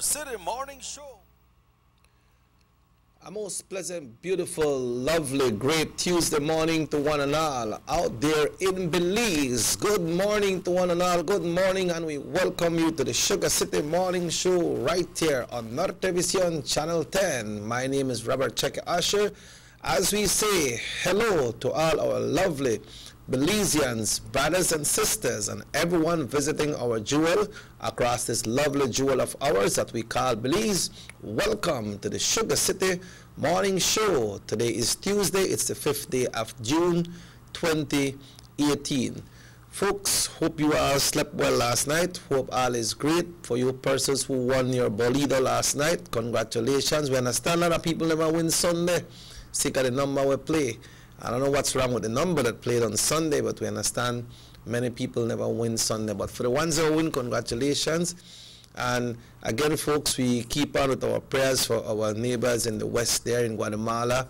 City Morning Show. A most pleasant, beautiful, lovely, great Tuesday morning to one and all out there in Belize. Good morning to one and all. Good morning, and we welcome you to the Sugar City Morning Show right here on Nortevision Channel 10. My name is Robert Cheque Usher. As we say hello to all our lovely Belizeans, brothers and sisters, and everyone visiting our jewel across this lovely jewel of ours that we call Belize. Welcome to the Sugar City Morning Show. Today is Tuesday. It's the 5th day of June 2018. Folks, hope you all slept well last night. Hope all is great. For you persons who won your Bolido last night, congratulations. We understand a lot of people never win Sunday. Sick of the number we play. I don't know what's wrong with the number that played on Sunday, but we understand many people never win Sunday. But for the ones that win, congratulations. And again, folks, we keep on with our prayers for our neighbors in the west there in Guatemala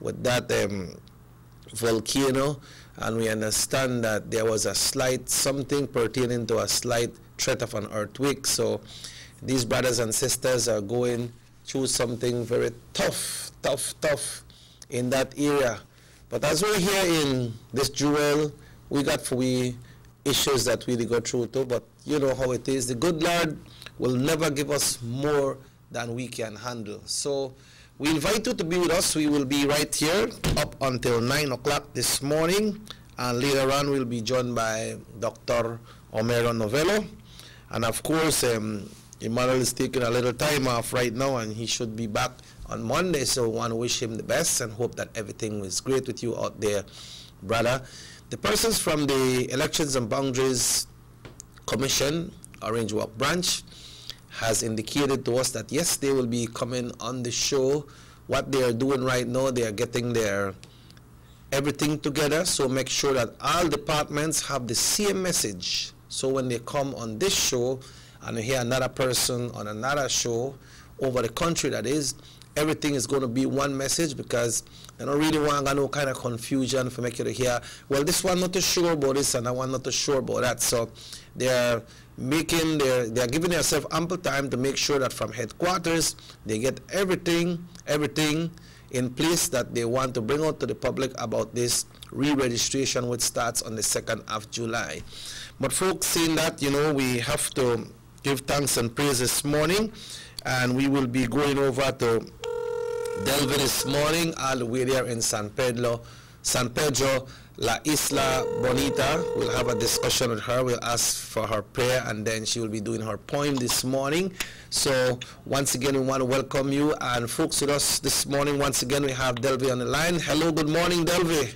with that volcano. And we understand that there was a slight, something pertaining to a slight threat of an earthquake. So these brothers and sisters are going through something very tough in that area. But as we're here in this jewel, we got issues that we go through too. But you know how it is. The good Lord will never give us more than we can handle. So we invite you to be with us. We will be right here up until 9 o'clock this morning. And later on, we'll be joined by Dr. Homero Novello. And of course, Emmanuel is taking a little time off right now, and he should be back on Monday. So we want to wish him the best and hope that everything is great with you out there, brother. The persons from the Elections and Boundaries Commission, Orange Walk Branch, has indicated to us that yes, they will be coming on the show. What they are doing right now, they are getting their everything together. So make sure that all departments have the same message. So when they come on this show and you hear another person on another show over the country, that is, everything is going to be one message, because they don't really want no kind of confusion for make you to hear, well, this one not too sure about this and that one not too sure about that. So they're giving themselves ample time to make sure that from headquarters they get everything in place that they want to bring out to the public about this re-registration, which starts on the 2nd of July. But folks, saying that, you know, we have to give thanks and praise this morning, and we will be going over to Delvi this morning, all the way there in San Pedro, La Isla Bonita. We'll have a discussion with her. We'll ask for her prayer, and then she will be doing her poem this morning. So once again, we want to welcome you, and folks with us this morning. Once again, we have Delvi on the line. Hello, good morning, Delvi.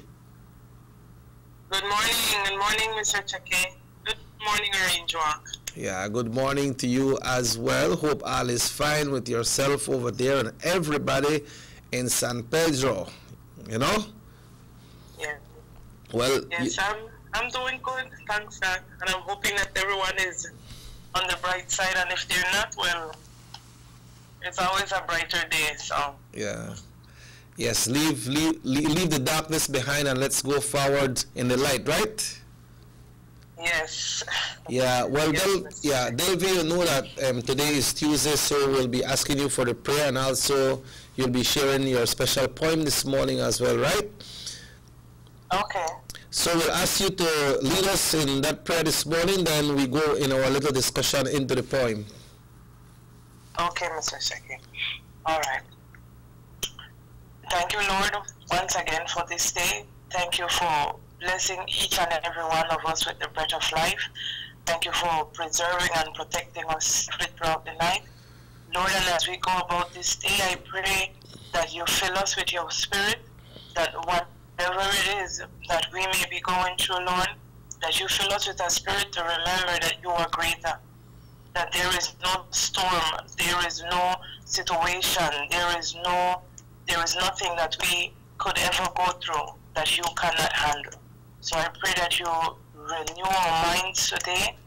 Good morning, Mr. Cheque. Good morning, Orange Walk. Yeah, good morning to you as well. Hope all is fine with yourself over there and everybody in San Pedro, you know? Yeah. Well, yes, I'm doing good, thanks, sir. And I'm hoping that everyone is on the bright side, and if they're not, well, it's always a brighter day, so. Yeah. Yes, leave the darkness behind and let's go forward in the light, right? Yes. Yeah, well, yes, Delvi, you know that today is Tuesday, so we'll be asking you for the prayer, and also you'll be sharing your special poem this morning as well, right? Okay. So we'll ask you to lead us in that prayer this morning, then we go in our little discussion into the poem. Okay, Mr. Cheque. All right. Thank you, Lord, once again for this day. Thank you for blessing each and every one of us with the breath of life. Thank you for preserving and protecting us throughout the night. Lord, and as we go about this day, I pray that you fill us with your spirit, that whatever it is that we may be going through, Lord, that you fill us with a spirit to remember that you are greater, that there is no storm, there is no situation, there is nothing that we could ever go through that you cannot handle. So I pray that you renew our minds today,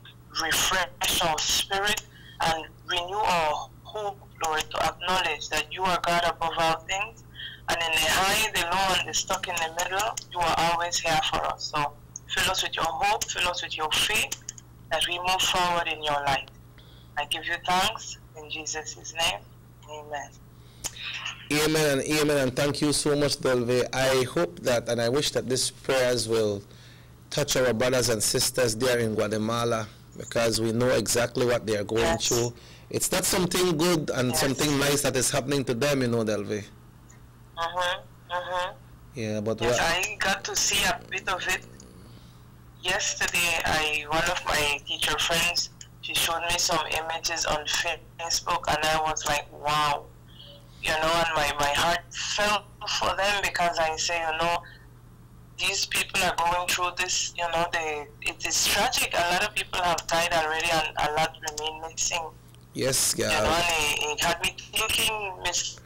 refresh our spirit, and renew our hope, Lord, to acknowledge that you are God above all things, and in the high, the low, and the stuck in the middle, you are always here for us. So fill us with your hope, fill us with your faith, that we move forward in your light. I give you thanks in Jesus' name, amen. Amen and amen, and thank you so much, Delve. I hope that, and I wish that these prayers will touch our brothers and sisters there in Guatemala, because we know exactly what they are going through. It's not something good and something nice that is happening to them, you know, Delve. Yeah, but yes, I got to see a bit of it yesterday. One of my teacher friends, she showed me some images on Facebook, and I was like, wow. You know, and my heart fell for them, because I say, you know, these people are going through this, you know, it is tragic. A lot of people have died already, and a lot remain missing. Yes, yeah. You know, and it had me thinking, Mr.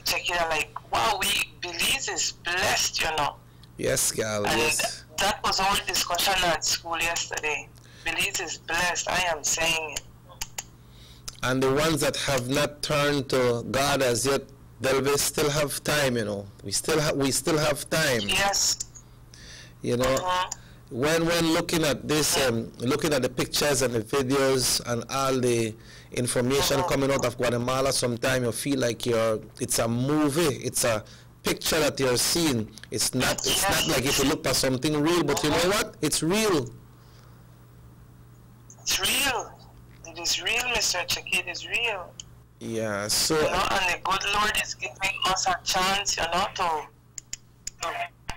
Chekida, like, wow, Belize is blessed, you know. Yes, gal, and yes. That was our discussion at school yesterday. Belize is blessed, I am saying it. And the ones that have not turned to God as yet, they still have time, you know. We still have time. Yes. You know, when looking at this, looking at the pictures and the videos and all the information coming out of Guatemala, sometimes you feel like it's a movie. It's a picture that you're seeing. It's not like if you look at something real, but you know what? It's real. It's real. It is real, Mr. Chekid. It is real. Yeah, so... You know, and the good Lord is giving us a chance, you know, to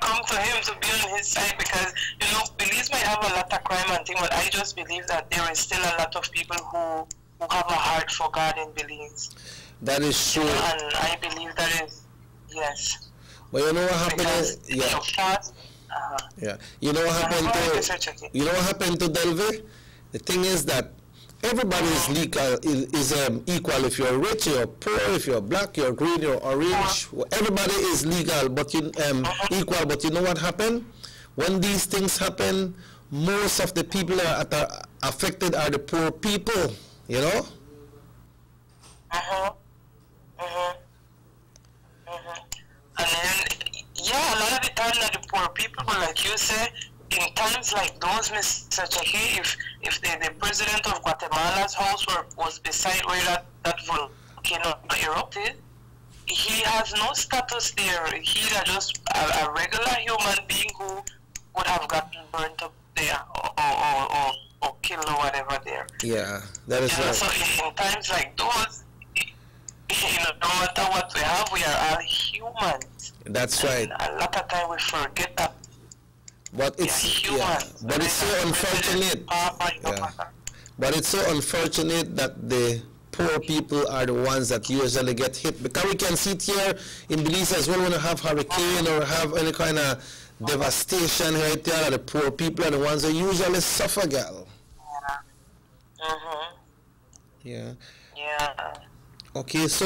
come to Him, to be on His side, because, you know, Belize might have a lot of crime and things, but I just believe that there is still a lot of people who have a heart for God in Belize. That is true. You know, and I believe that is, yes. But you know what happened? Yeah. You know what happened to... You know what happened to Delve? The thing is that everybody is equal. If you're rich, you're poor. If you're black, you're green, you're orange. Everybody is legal, but equal. But you know what happened? When these things happen, most of the people that are affected are the poor people. You know. And then, yeah, a lot of the time that the poor people, like you say, in times like those, Mr. Chekhi, if the president of Guatemala's house was beside where that volcano erupted, he has no status there. He's just a regular human being who would have gotten burnt up there or killed or whatever there. Yeah, that is right. So in times like those, you know, no matter what we have, we are all humans. That's right. And a lot of time we forget that. But it's but it's so unfortunate. But it's so unfortunate that the poor people are the ones that usually get hit, because we can see it here in Belize as well. When you have hurricane or have any kind of devastation right there, the poor people are the ones that usually suffer, gal. Yeah. Okay, so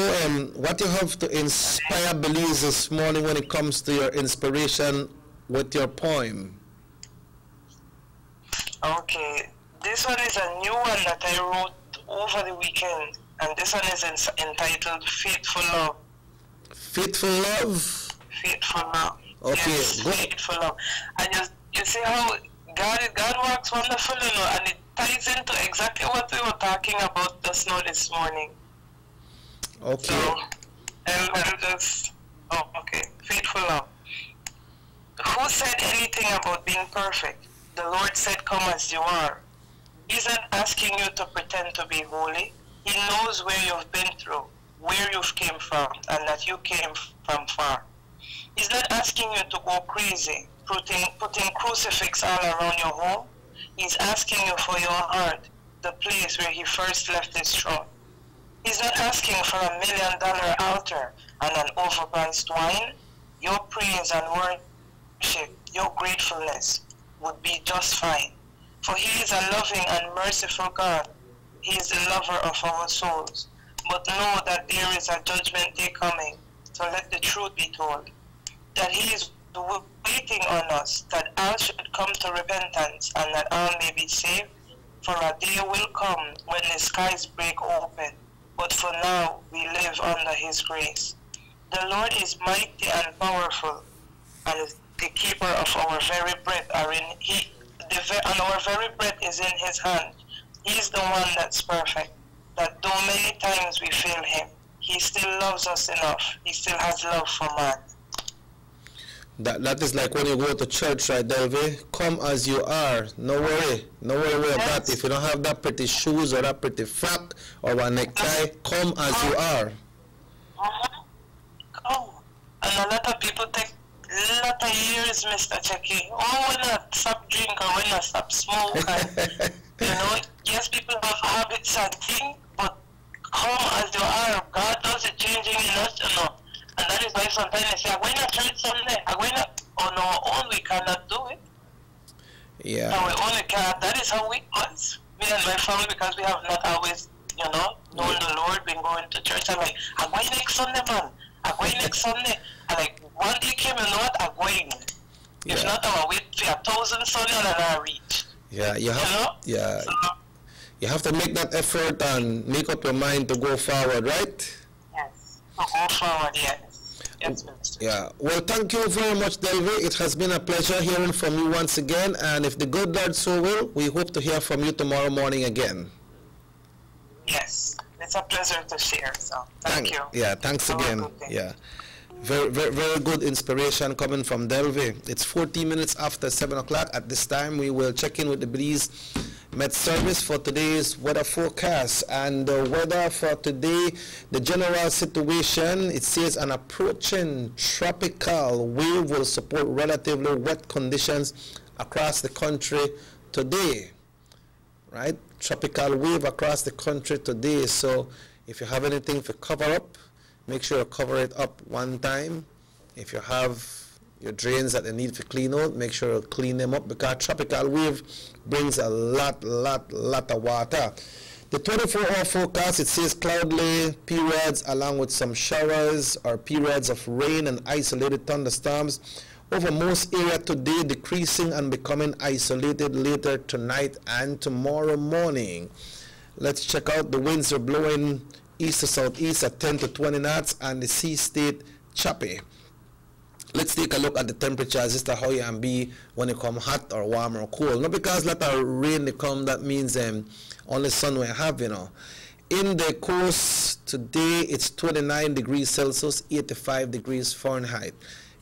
what you have to inspire Belize this morning when it comes to your inspiration with your poem? Okay, this one is a new one that I wrote over the weekend, and this one is entitled Faithful Love. Faithful Love? Faithful Love. Okay, yes, go. Faithful Love. And you see how God works wonderful, you know, and it ties into exactly what we were talking about just now this morning. Okay. So, I'll just, okay, Faithful Love. Who said anything about being perfect? The Lord said, come as you are. He's not asking you to pretend to be holy. He knows where you've been through, where you've came from, and that you came from far. He's not asking you to go crazy, putting crucifix all around your home. He's asking you for your heart, the place where He first left His throne. He's not asking for $1 million altar and an overpriced wine. Your praise and worship, your gratefulness would be just fine. For He is a loving and merciful God. He is the lover of our souls. But know that there is a judgment day coming, so let the truth be told. That He is waiting on us, that all should come to repentance, and that all may be saved. For a day will come when the skies break open, but for now we live under His grace. The Lord is mighty and powerful, and the keeper of our very breath and our very breath is in His hand. He is the one that's perfect. that though many times we fail him, he still loves us enough. He still has love for man. That is like when you go to church, right, Delvey? Come as you are. No worry. No worry about that. If you don't have that pretty shoes or that pretty frock or a necktie, come as you are. Come. And a lot of people take a lot of years, Mr. Checky. Oh, when I stop drink or when I stop smoke. And, you know, yes, people have habits and things, but come as you are. God does it changing in us, you know. And that is why sometimes they say, I'm going to church Sunday. I'm going to, on our own, we cannot do it. Yeah. On our own, we cannot. That is how we was. Me and my family, because we have not always, you know, known the Lord, been going to church. I'm like, I'm going next Sunday, man. I'm going next Sunday. And like, one day came, you know what, I'm going. Yeah. If not, I'll wait for 1,000 Sunday and I'll reach. Yeah, you have, you know? yeah. So, you have to make that effort and make up your mind to go forward, right? Yes, to go forward, yes. Yes, Minister. Yeah. Well, thank you very much, Delvey. It has been a pleasure hearing from you once again. And if the good Lord so will, we hope to hear from you tomorrow morning again. Yes, it's a pleasure to share. So thank you. Yeah, thanks again. Yeah. Very good inspiration coming from Delvey. It's 14 minutes after 7 o'clock. At this time, we will check in with the Belize Met Service for today's weather forecast. And the weather for today, the general situation, it says an approaching tropical wave will support relatively wet conditions across the country today. Right? Tropical wave across the country today. So if you have anything to cover up, make sure you cover it up one time. If you have your drains that they need to clean out, make sure you clean them up, because tropical wave brings a lot of water. The 24-hour forecast, it says cloudy periods along with some showers or periods of rain and isolated thunderstorms over most area today, decreasing and becoming isolated later tonight and tomorrow morning. Let's check out the winds are blowing east to southeast at 10 to 20 knots, and the sea state choppy. Let's take a look at the temperatures as to how you can be when it come hot or warm or cold. Not because lot of rain they come, that means only sun we have, you know. In the coast today, it's 29 degrees Celsius, 85 degrees Fahrenheit.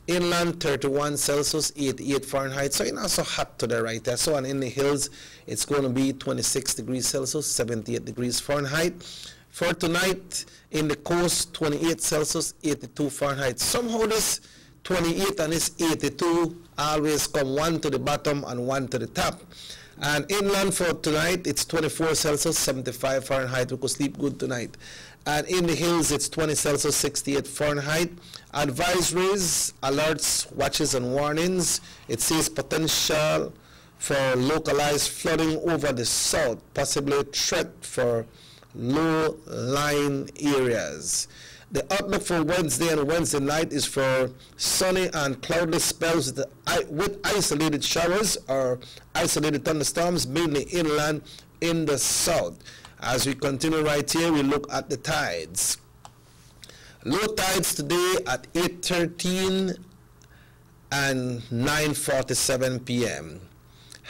Inland 31 Celsius, 88 Fahrenheit. So it's not so hot today right there. So and in the hills, it's going to be 26 degrees Celsius, 78 degrees Fahrenheit. For tonight, in the coast, 28 Celsius, 82 Fahrenheit. Somehow this 28 and this 82 always come one to the bottom and one to the top. And inland for tonight, it's 24 Celsius, 75 Fahrenheit. We could sleep good tonight. And in the hills, it's 20 Celsius, 68 Fahrenheit. Advisories, alerts, watches, and warnings. It says potential for localized flooding over the south, possibly threat for low-lying areas. The outlook for Wednesday and Wednesday night is for sunny and cloudless spells with isolated showers or isolated thunderstorms, mainly inland in the south. As we continue right here, we look at the tides. Low tides today at 8:13 and 9:47 p.m.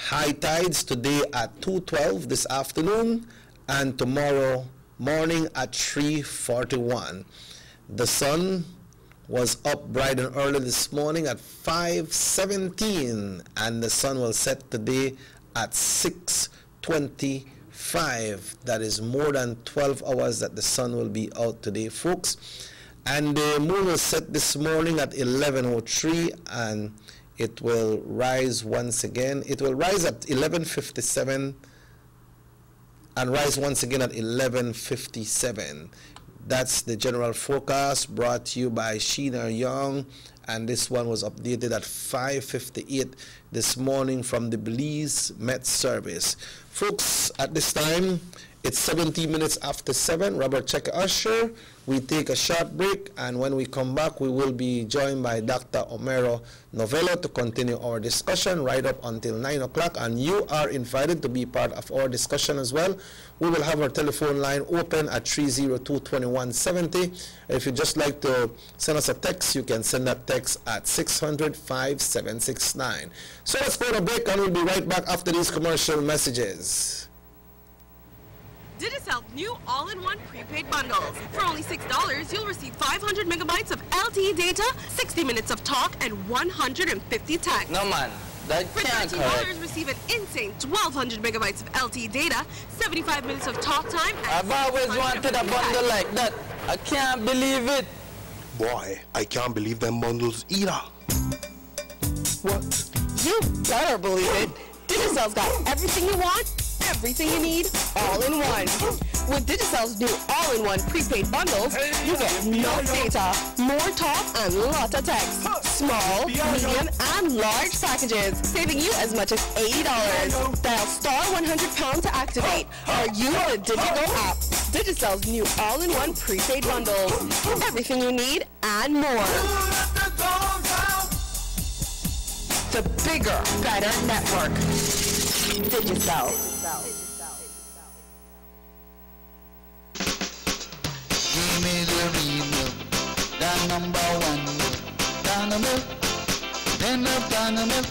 High tides today at 2:12 this afternoon and tomorrow morning at 3:41. The sun was up bright and early this morning at 5:17, and the sun will set today at 6:25. That is more than 12 hours that the sun will be out today, folks. And the moon will set this morning at 11:03, and it will rise once again. It will rise at 11:57 and rise once again at 11:57. That's the general forecast brought to you by Sheena Young, and this one was updated at 5:58 this morning from the Belize Met Service. Folks, at this time, it's 17 minutes after 7. Robert Checker Usher. We take a short break, and when we come back, we will be joined by Dr. Omero Novello to continue our discussion right up until 9 o'clock, and you are invited to be part of our discussion as well. We will have our telephone line open at 302-2170. If you'd just like to send us a text, you can send that text at 600-5769. So let's go to a break, and we'll be right back after these commercial messages. Digicel new all-in-one prepaid bundles. For only $6, you'll receive 500 megabytes of LTE data, 60 minutes of talk, and 150 text. No man, that For can't $13, correct. receive an insane 1,200 megabytes of LTE data, 75 minutes of talk time, and I've always wanted a bundle like that. I can't believe it. Boy, I can't believe them bundles either. What? You better believe it. Digicel's got everything you want, everything you need, all in one. With Digicel's new all-in-one prepaid bundles, you get no data, more talk, and lots of text. Small, medium, and large packages, saving you as much as $80. Dial star 100 to activate, or use the Digigo app. Digicel's new all-in-one prepaid bundles. Everything you need and more. The bigger, better network. Digicel. Give me the real milk, the number one milk, Dana milk, then of Dana milk.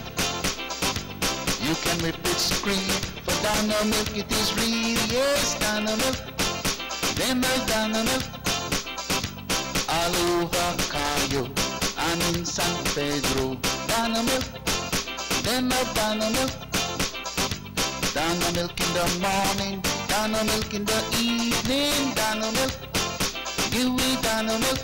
You can rip it screen, for Dana milk it is real, yes, Dana milk, then of Dana milk. All over Cayo and in San Pedro, Dana milk, then of Dana milk. Dana milk in the morning, Dana milk in the evening, Dana milk. Give me Dana milk.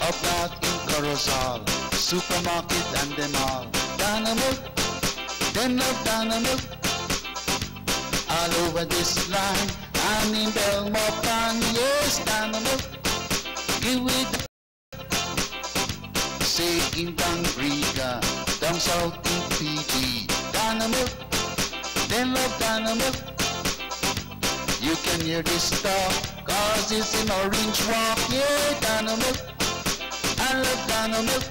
Up north in Corozal, supermarket and them all. Dana milk, then of Dana milk. All over this line, and in Belmopan, yes, Dana milk. Give me say in Tangriga, down south in PG, Dana milk, then of Dana milk. You can hear this talk, cause it's in Orange Walk, yeah, Dana milk. I love Dana milk,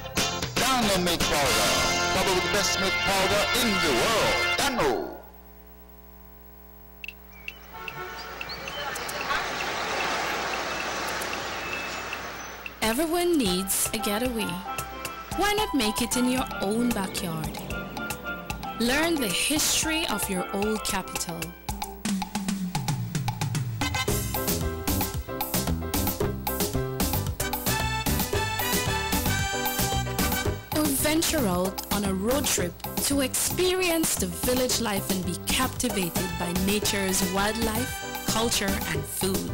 Dana milk powder, probably the best milk powder in the world, Dano. Everyone needs a getaway. Why not make it in your own backyard? Learn the history of your old capital. Or venture out on a road trip to experience the village life and be captivated by nature's wildlife, culture, and food.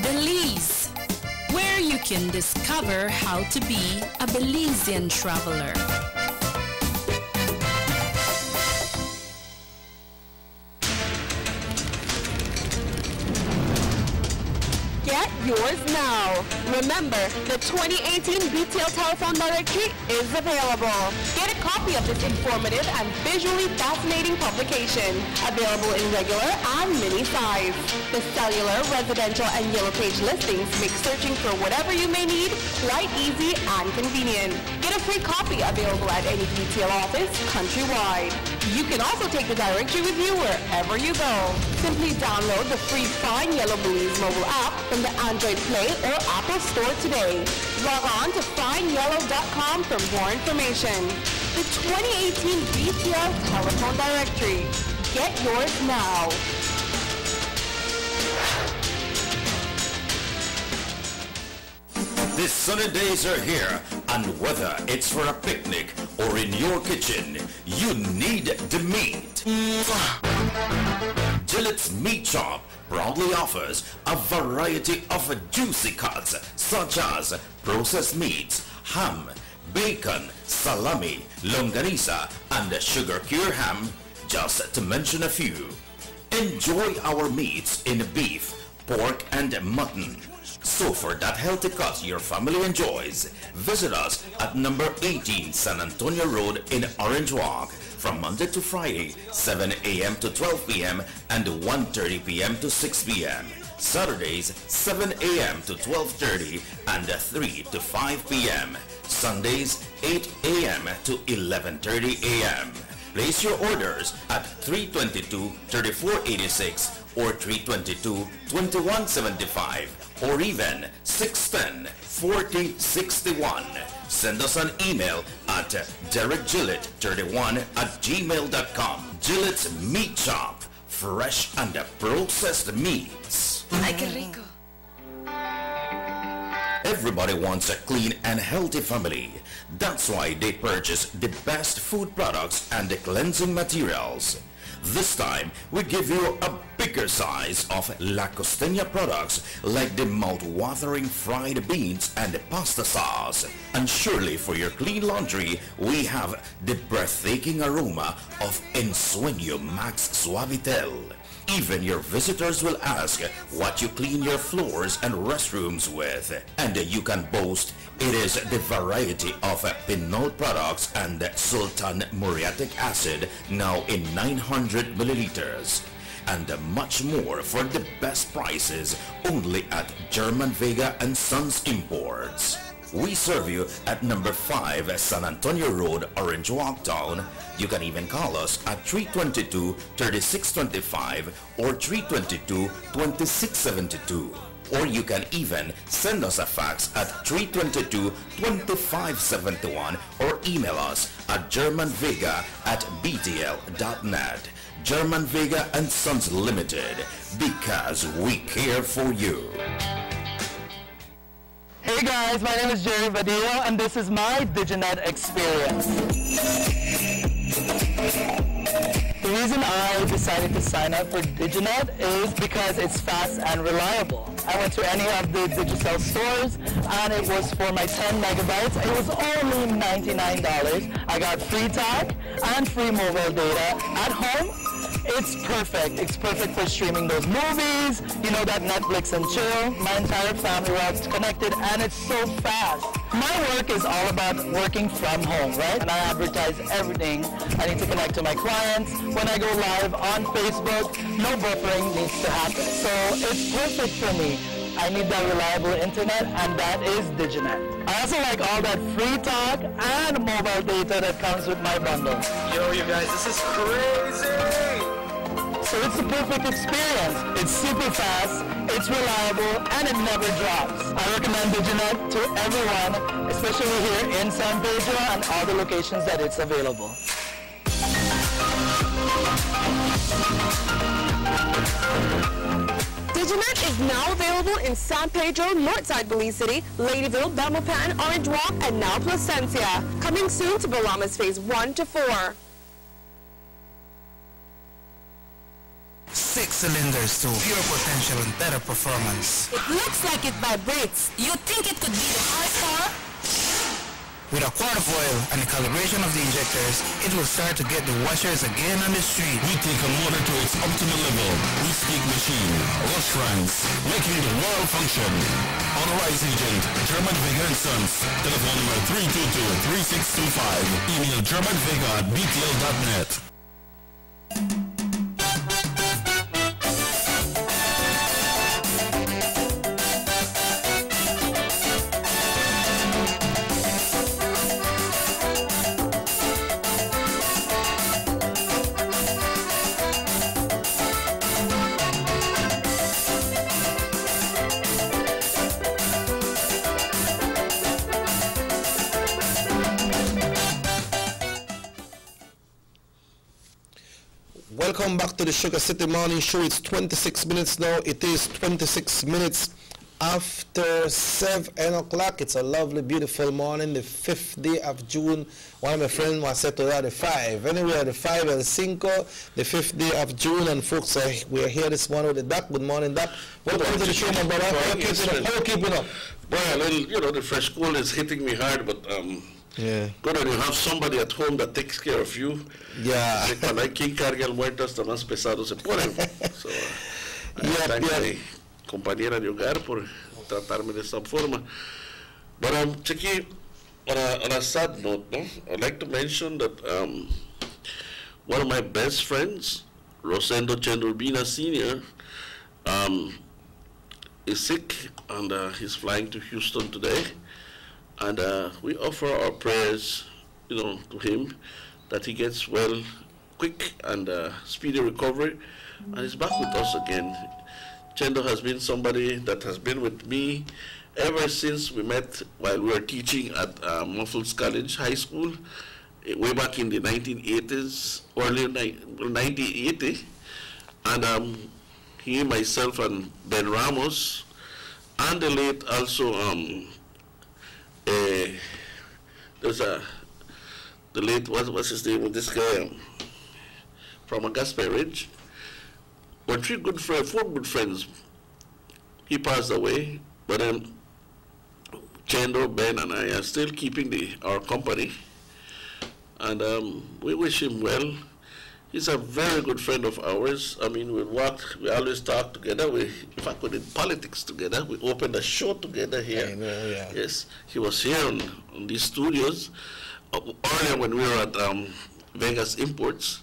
Belize, where you can discover how to be a Belizean traveler. Get yours now. Remember, the 2018 BTL Telephone Directory is available. Get a copy of this informative and visually fascinating publication, available in regular and mini size. The cellular, residential, and yellow page listings make searching for whatever you may need quite easy and convenient. Get a free copy available at any BTL office countrywide. You can also take the directory with you wherever you go. Simply download the free Find Yellow Belize mobile app from the Android Play or Apple Store today. Log on to findyellow.com for more information. The 2018 BTL Telephone Directory. Get yours now. The sunny days are here, and whether it's for a picnic or in your kitchen, you need the meat. Gillette's Meat Shop proudly offers a variety of juicy cuts such as processed meats, ham, bacon, salami, longanisa, and sugar cure ham, just to mention a few. Enjoy our meats in beef, pork, and mutton. So for that healthy cut your family enjoys, visit us at number 18 San Antonio Road in Orange Walk from Monday to Friday, 7 a.m. to 12 p.m. and 1:30 p.m. to 6 p.m. Saturdays, 7 a.m. to 12:30 and 3 to 5 p.m. Sundays, 8 a.m. to 11:30 a.m. Place your orders at 322-3486 or 322-2175 or even 610-4061. Send us an email at derekgillett31@gmail.com. Gillett's Meat Shop, fresh and processed meats. Ay, qué rico. Everybody wants a clean and healthy family. That's why they purchase the best food products and the cleansing materials. This time, we give you a bigger size of La Costeña products like the mouth-watering fried beans and the pasta sauce. And surely for your clean laundry, we have the breathtaking aroma of Ensueño Max Suavitel. Even your visitors will ask what you clean your floors and restrooms with. And you can boast it is the variety of Pinol products and Sultan muriatic acid now in 900 milliliters. And much more for the best prices only at German Vega and Sons Imports. We serve you at number 5 San Antonio Road, Orange Walk Town. You can even call us at 322-3625 or 322-2672. Or you can even send us a fax at 322-2571 or email us at germanvega@btl.net. German Vega and Sons Limited, because we care for you. Hey guys, my name is Jerry Vadillo and this is my Diginet experience. The reason I decided to sign up for Diginet is because it's fast and reliable. I went to any of the Digicel stores and it was for my 10 megabytes. It was only $99. I got free talk and free mobile data at home. It's perfect. It's perfect for streaming those movies, you know, that Netflix and chill. My entire family was connected and it's so fast. My work is all about working from home, right? And I advertise everything. I need to connect to my clients. When I go live on Facebook, no buffering needs to happen. So it's perfect for me. I need that reliable internet and that is Diginet. I also like all that free talk and mobile data that comes with my bundle. Yo, you guys, this is crazy! So it's the perfect experience. It's super fast, it's reliable, and it never drops. I recommend Diginet to everyone, especially here in San Pedro and all the locations that it's available. Diginet is now available in San Pedro, Northside Belize City, Ladyville, Belmopan, Orange Walk, and now Placencia. Coming soon to Balamas Phase 1 to 4. 6 cylinders to pure potential and better performance. It looks like it vibrates. You think it could be the horsepower? With a quart of oil and the calibration of the injectors, it will start to get the washers again on the street. We take a motor to its optimal level. We speak machine, rush runs, making the world function. Authorized agent, German Vega & Sons. Telephone number 322-3625. Email germanvega@btl.net. Welcome back to the Sugar City Morning Show. It's 26 minutes now. It is 26 minutes after 7 o'clock. It's a lovely, beautiful morning, the 5th day of June. One of my friends was said to the 5. Anyway, the 5 El Cinco, the 5th day of June. And folks, we are here this morning with the Doc. Good morning, Doc. Welcome to the show, my brother. How are you keeping up? Well, you know, the fresh cold is hitting me hard, but yeah. Good that you have somebody at home that takes care of you. Yeah. Cuando hay quien cargue el muerto, hasta más pesado se ponen. So, I thank my compañera de hogar por tratarme de esta forma. But Chiqui, on a sad note, no? I'd like to mention that one of my best friends, Rosendo Chendurbina Sr., is sick and he's flying to Houston today. And we offer our prayers, you know, to him that he gets well, quick and speedy recovery, and is back with us again. Chendo has been somebody that has been with me ever since we met while we were teaching at Muffles College High School way back in the 1980s, early 1980. And he, myself, and Ben Ramos, and the late also, there's the late, what's his name, this guy from Augusta Ridge, were four good friends. He passed away, but Chendo, Ben, and I are still keeping our company, and we wish him well. He's a very good friend of ours. I mean, we always talk together. In fact, we did politics together. We opened a show together here. I know, yeah. Yes, he was here on these studios earlier when we were at Vegas Imports.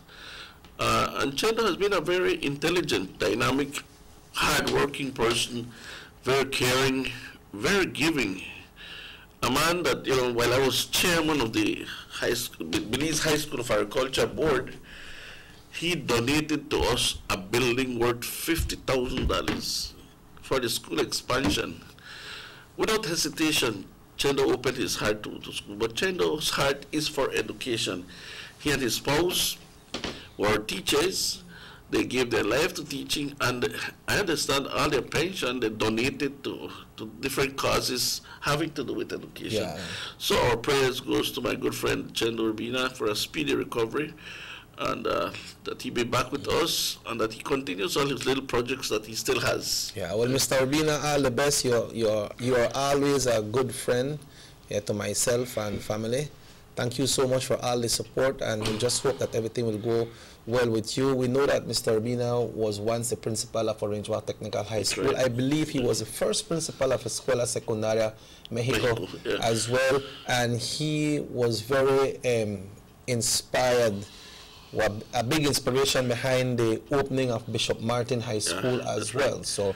And Chendo has been a very intelligent, dynamic, hard-working person, very caring, very giving. A man that, while I was chairman of the Belize High School of Agriculture Board, he donated to us a building worth $50,000 for the school expansion. Without hesitation, Chendo opened his heart to school, but Chendo's heart is for education. He and his spouse were teachers. They gave their life to teaching, and I understand all their pension they donated to different causes having to do with education. Yeah. So our prayers goes to my good friend Chendo Urbina for a speedy recovery, and that he be back with us, and that he continues all his little projects that he still has. Yeah, well, Mr. Urbina, all the best. You are always a good friend to myself and family. Thank you so much for all the support, and we just hope that everything will go well with you. We know that Mr. Urbina was once the principal of Orange Walk Technical High School. Right. I believe he was the first principal of Escuela Secundaria Mexico yeah. as well, and he was very inspired, a big inspiration behind the opening of Bishop Martin High School as well. Right. So,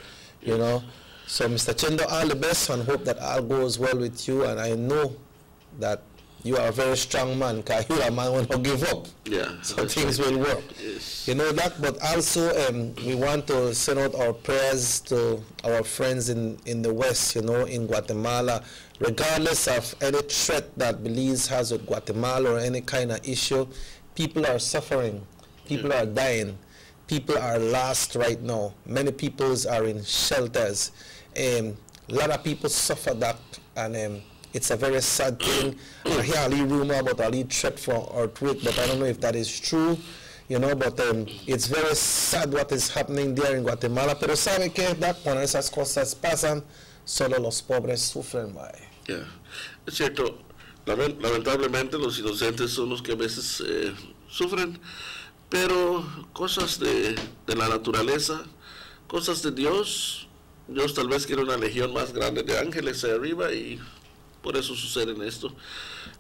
so Mr. Chendo, all the best, and hope that all goes well with you, and I know that you are a very strong man, because you are a man who will not give up. Yeah. So things will work. Yes. You know that, but also we want to send out our prayers to our friends in the West, in Guatemala, regardless of any threat that Belize has with Guatemala or any kind of issue. People are suffering. People are dying. People are lost right now. Many people are in shelters. A lot of people suffer that, and it's a very sad thing. I hear a little rumor about a little threat for earthquake, but I don't know if that is true, but it's very sad what is happening there in Guatemala. Pero sabe que cuando esas cosas pasan, solo los pobres sufren, bye. Yeah. Es cierto, lamentablemente los inocentes son los que a veces sufren, pero cosas de la naturaleza, cosas de Dios tal vez quiere una legión más grande de ángeles ahí arriba y por eso sucede esto.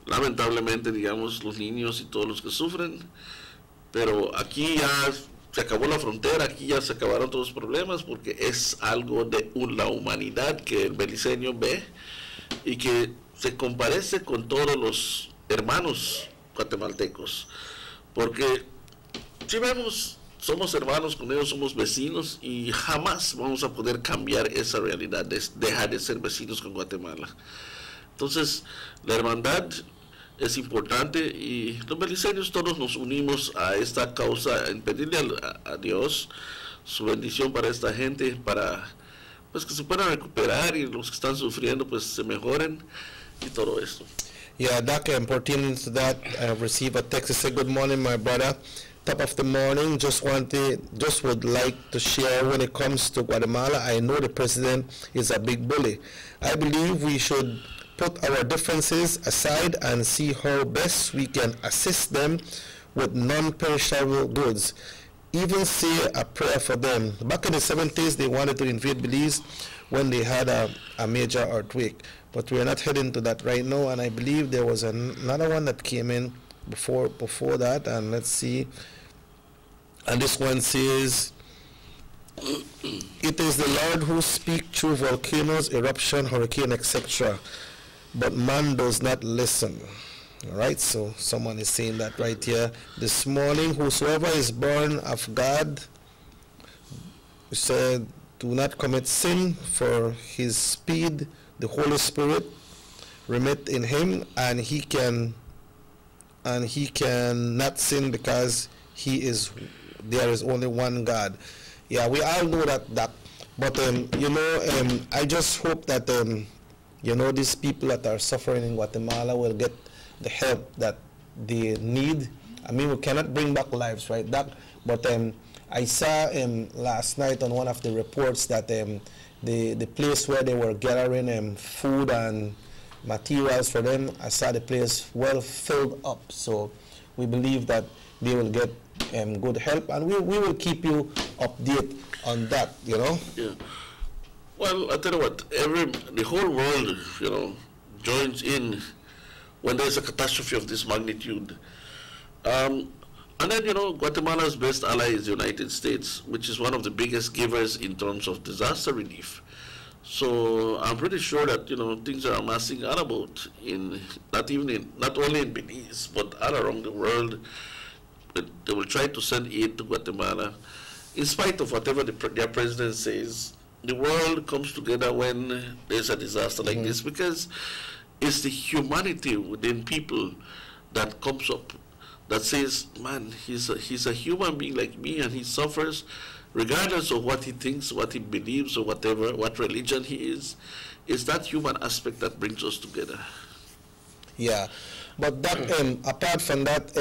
Lamentablemente, digamos, los niños y todos los que sufren, pero aquí ya se acabó la frontera, aquí ya se acabaron todos los problemas, porque es algo de la humanidad que el beliceño ve y que se comparece con todos los hermanos guatemaltecos, porque si vemos, somos hermanos con ellos, somos vecinos, y jamás vamos a poder cambiar esa realidad, de dejar de ser vecinos con Guatemala. Entonces, la hermandad es importante, y los beliceños todos nos unimos a esta causa en pedirle a Dios su bendición para esta gente, para pues que se puedan recuperar y los que están sufriendo pues se mejoren y todo esto. Yeah, Doc, pertaining to that, I have received a text to say, good morning, my brother. Top of the morning, just would like to share when it comes to Guatemala. I know the president is a big bully. I believe we should put our differences aside and see how best we can assist them with non-perishable goods. Even say a prayer for them. Back in the 70s, they wanted to invade Belize when they had a major earthquake. But we are not heading to that right now, and I believe there was another one that came in before that, and let's see. And this one says, it is the Lord who speaks through volcanoes, eruption, hurricane, etc. But man does not listen. All right, so someone is saying that right here. This morning, whosoever is born of God, we said, do not commit sin, for his speed, the Holy Spirit remit in him, and he can not sin because there is only one God. Yeah, we all know that. But I just hope that these people that are suffering in Guatemala will get the help that they need. I mean, we cannot bring back lives, right, Doc? But I saw last night on one of the reports that the place where they were gathering food and materials for them, I saw the place well filled up. So we believe that they will get good help, and we will keep you updated on that, Yeah. Well, I tell you what, the whole world, joins in when there's a catastrophe of this magnitude. And then, Guatemala's best ally is the United States, which is one of the biggest givers in terms of disaster relief. So I'm pretty sure that, things are amassing all about not only in Belize, but all around the world. They will try to send aid to Guatemala. In spite of whatever their president says, the world comes together when there's a disaster like this, because it's the humanity within people that comes up, that says, man, he's a human being like me, and he suffers regardless of what he thinks, what he believes, or whatever, what religion he is. It's that human aspect that brings us together. Yeah, but that apart from that,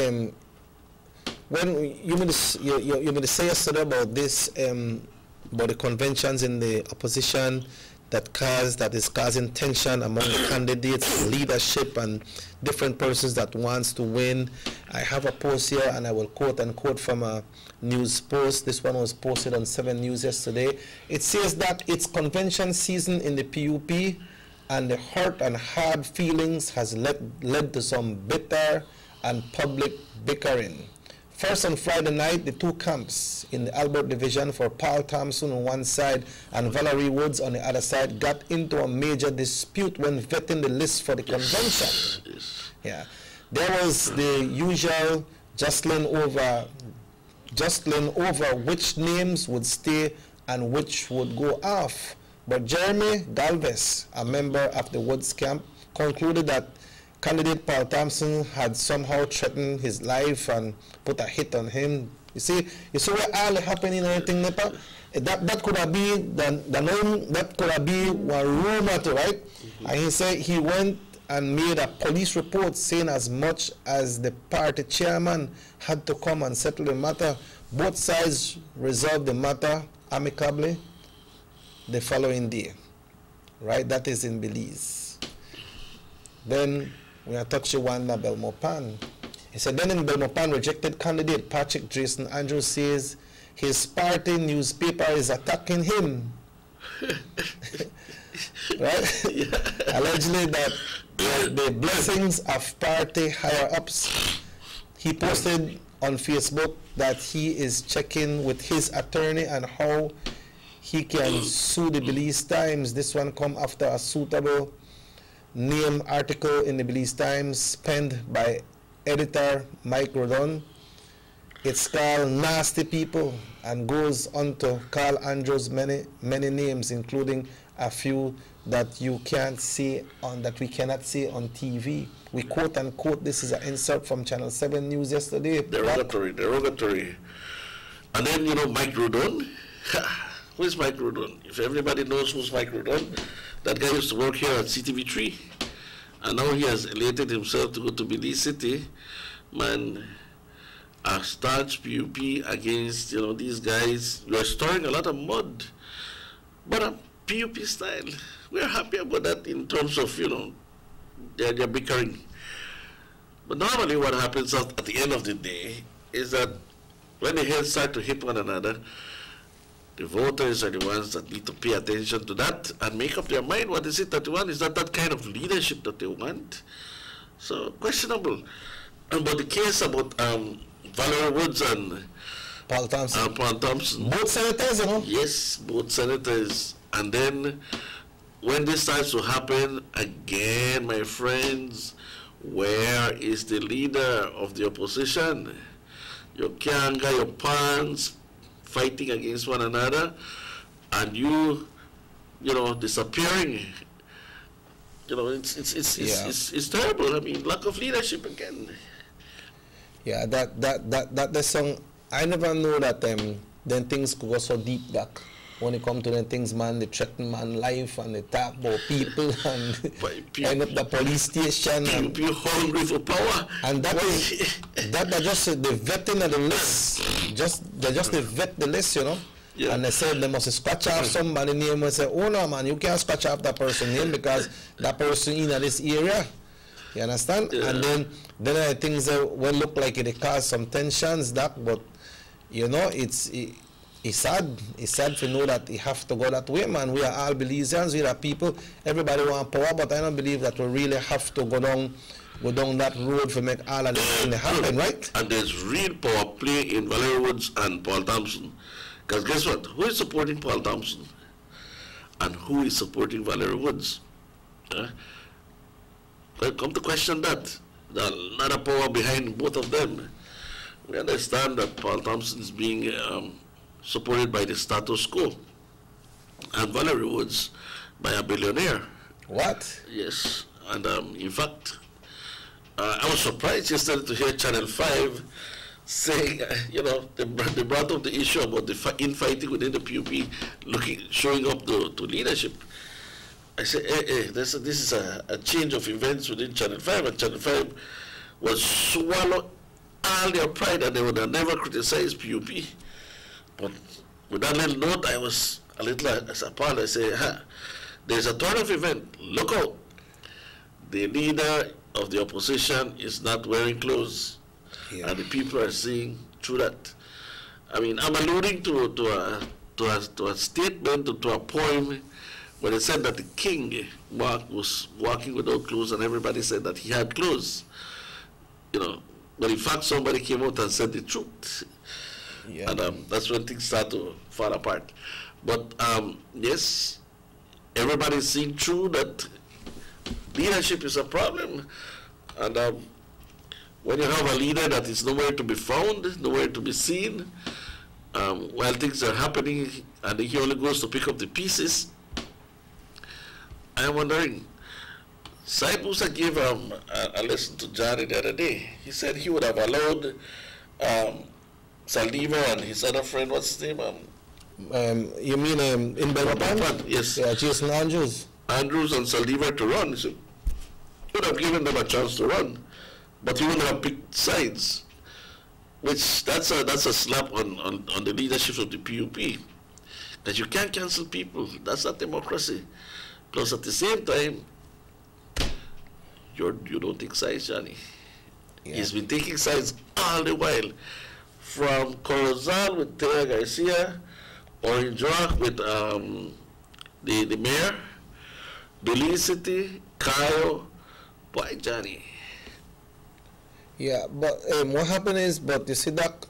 when you made say yesterday about this, about the conventions in the opposition that is causing tension among the candidates, leadership, and different persons that wants to win. I have a post here, and I will quote unquote from a news post. This one was posted on 7 News yesterday. It says that it's convention season in the PUP, and the hurt and hard feelings has led to some bitter and public bickering. First, on Friday night, the two camps in the Albert Division for Paul Thompson on one side and Valerie Woods on the other side got into a major dispute when vetting the list for the convention. Yeah, there was the usual jostling over which names would stay and which would go off. But Jeremy Galvez, a member of the Woods camp, concluded that candidate Paul Thompson had somehow threatened his life and put a hit on him. You see what all happening and everything, Nepa? That could have been that could have been one rumor, right? And he said he went and made a police report saying as much as the party chairman had to come and settle the matter, both sides resolved the matter amicably the following day. Right? That is in Belize. Then we are touching one Belmopan. He said, then in Belmopan, rejected candidate Patrick Jason Andrews says his party newspaper is attacking him. Right? Yeah. Allegedly that the blessings of party higher-ups. He posted on Facebook that he is checking with his attorney on how he can sue the Belize Times. This one come after a suitable name article in the Belize Times penned by editor Mike Rodon. It's called Nasty People and goes on to call Andrews many names, including a few that you can't see that we cannot see on TV. We quote unquote, this is an insert from Channel 7 News yesterday. Derogatory. And then, Mike Rodon. Who is Mike Rodon? If everybody knows who's Mike Rodon, that guy used to work here at CTV3. And now he has elated himself to go to Belize City. Man, a staunch PUP against, these guys. You are storing a lot of mud. But a PUP style. We're happy about that in terms of, they're bickering. But normally what happens at the end of the day is that when the heads start to hit one another, the voters are the ones that need to pay attention to that and make up their mind. What is it that they want? Is that kind of leadership that they want? So, questionable. But the case about Valerie Woods and Paul Thompson. Both senators, Yes, both senators. And then, when this starts to happen again, my friends, where is the leader of the opposition? Your Kianga, your Pans, fighting against one another. and you know, disappearing. You know, it's terrible. I mean, lack of leadership again. Yeah, that song. I never know that then things could go so deep that when it comes to them things, man, they threaten man life and they talk about people and end up the police station. People hungry for power. And that just the vetting of the list. They just vet the list, you know. Yeah. And they said they must scratch off somebody's name and say, oh no man, you can't scratch off that person's name because that person in this area. You understand? Yeah. And then things will look like it cause some tensions, but you know, it's sad. It's sad to know that it have to go that way, man. We are all Belizeans, we are people, everybody want power, but I don't believe that we really have to go down that road to make all of this happen, right? And there's real power play in Valerie Woods and Paul Thompson. Because guess what? Who is supporting Paul Thompson? And who is supporting Valerie Woods? Well, come to question that. There's a lot of power behind both of them. We understand that Paul Thompson is being supported by the status quo, and Valerie Woods by a billionaire. What? Yes. And in fact, I was surprised yesterday to hear Channel 5 saying, you know, they brought up the issue about the infighting within the PUP, showing up to leadership. I said, this is a change of events within Channel 5, and Channel 5 was swallow all their pride, and they would have never criticized PUP. But with that little note, I was a little appalled. I say, there's a turn of event. Look out. The leader of the opposition is not wearing clothes. Yeah. And the people are seeing through that. I mean, I'm alluding to a statement, to a poem, where they said that the king was walking without clothes, and everybody said that he had clothes. You know, but in fact, somebody came out and said the truth. Yeah. And that's when things start to fall apart. But yes, everybody's seeing through that leadership is a problem. And when you have a leader that is nowhere to be found, nowhere to be seen, while things are happening and he only goes to pick up the pieces, I'm wondering, Said Musa gave a lesson to Johnny the other day. He said he would have allowed Saldivar and his other friend, what's his name? You mean in Belmopan? Yes. Yeah, Jason Andrews. Andrews and Saldivar to run. So he would have given them a chance to run, but he wouldn't have picked sides. Which that's a slap on the leadership of the PUP. That you can't cancel people. That's not democracy. Plus, at the same time, you don't take sides, Johnny. Yeah. He's been taking sides all the while. From Corozal with Thea Garcia, Orange Rock with the mayor, Belize City, Cayo. Boy, Johnny. Yeah, but what happened is, but you see that,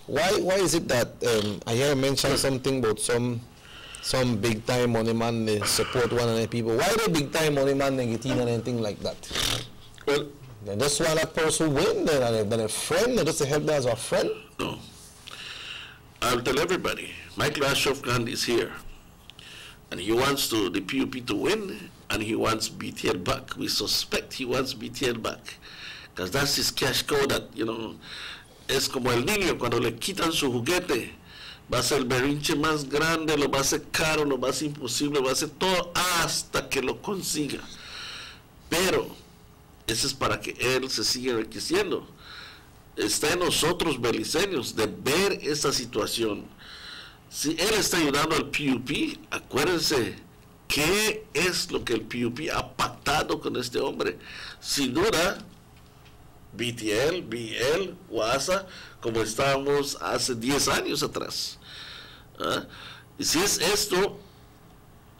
why is it that I hear mention something about some big time money man they support one of the people? Why the big time money man they get in and anything like that? Well, they just want that person win, they're a friend, they just help them as a friend? No. I'll tell everybody, Michael Ashofkan is here. And he wants the PUP to win, and he wants BTL back. We suspect he wants BTL back. Because that's his cash cow that, you know, es como el niño cuando le quitan su juguete. Va a ser el berrinche más grande, lo va a hacer caro, lo va a hacer imposible, va a hacer todo hasta que lo consiga. Pero, eso es para que él se siga enriqueciendo. Está en nosotros, beliceños, de ver esa situación. Si él está ayudando al PUP, acuérdense, ¿qué es lo que el PUP ha pactado con este hombre? Sin duda, BTL, BL, WASA, como estábamos hace 10 años atrás. Y si es esto,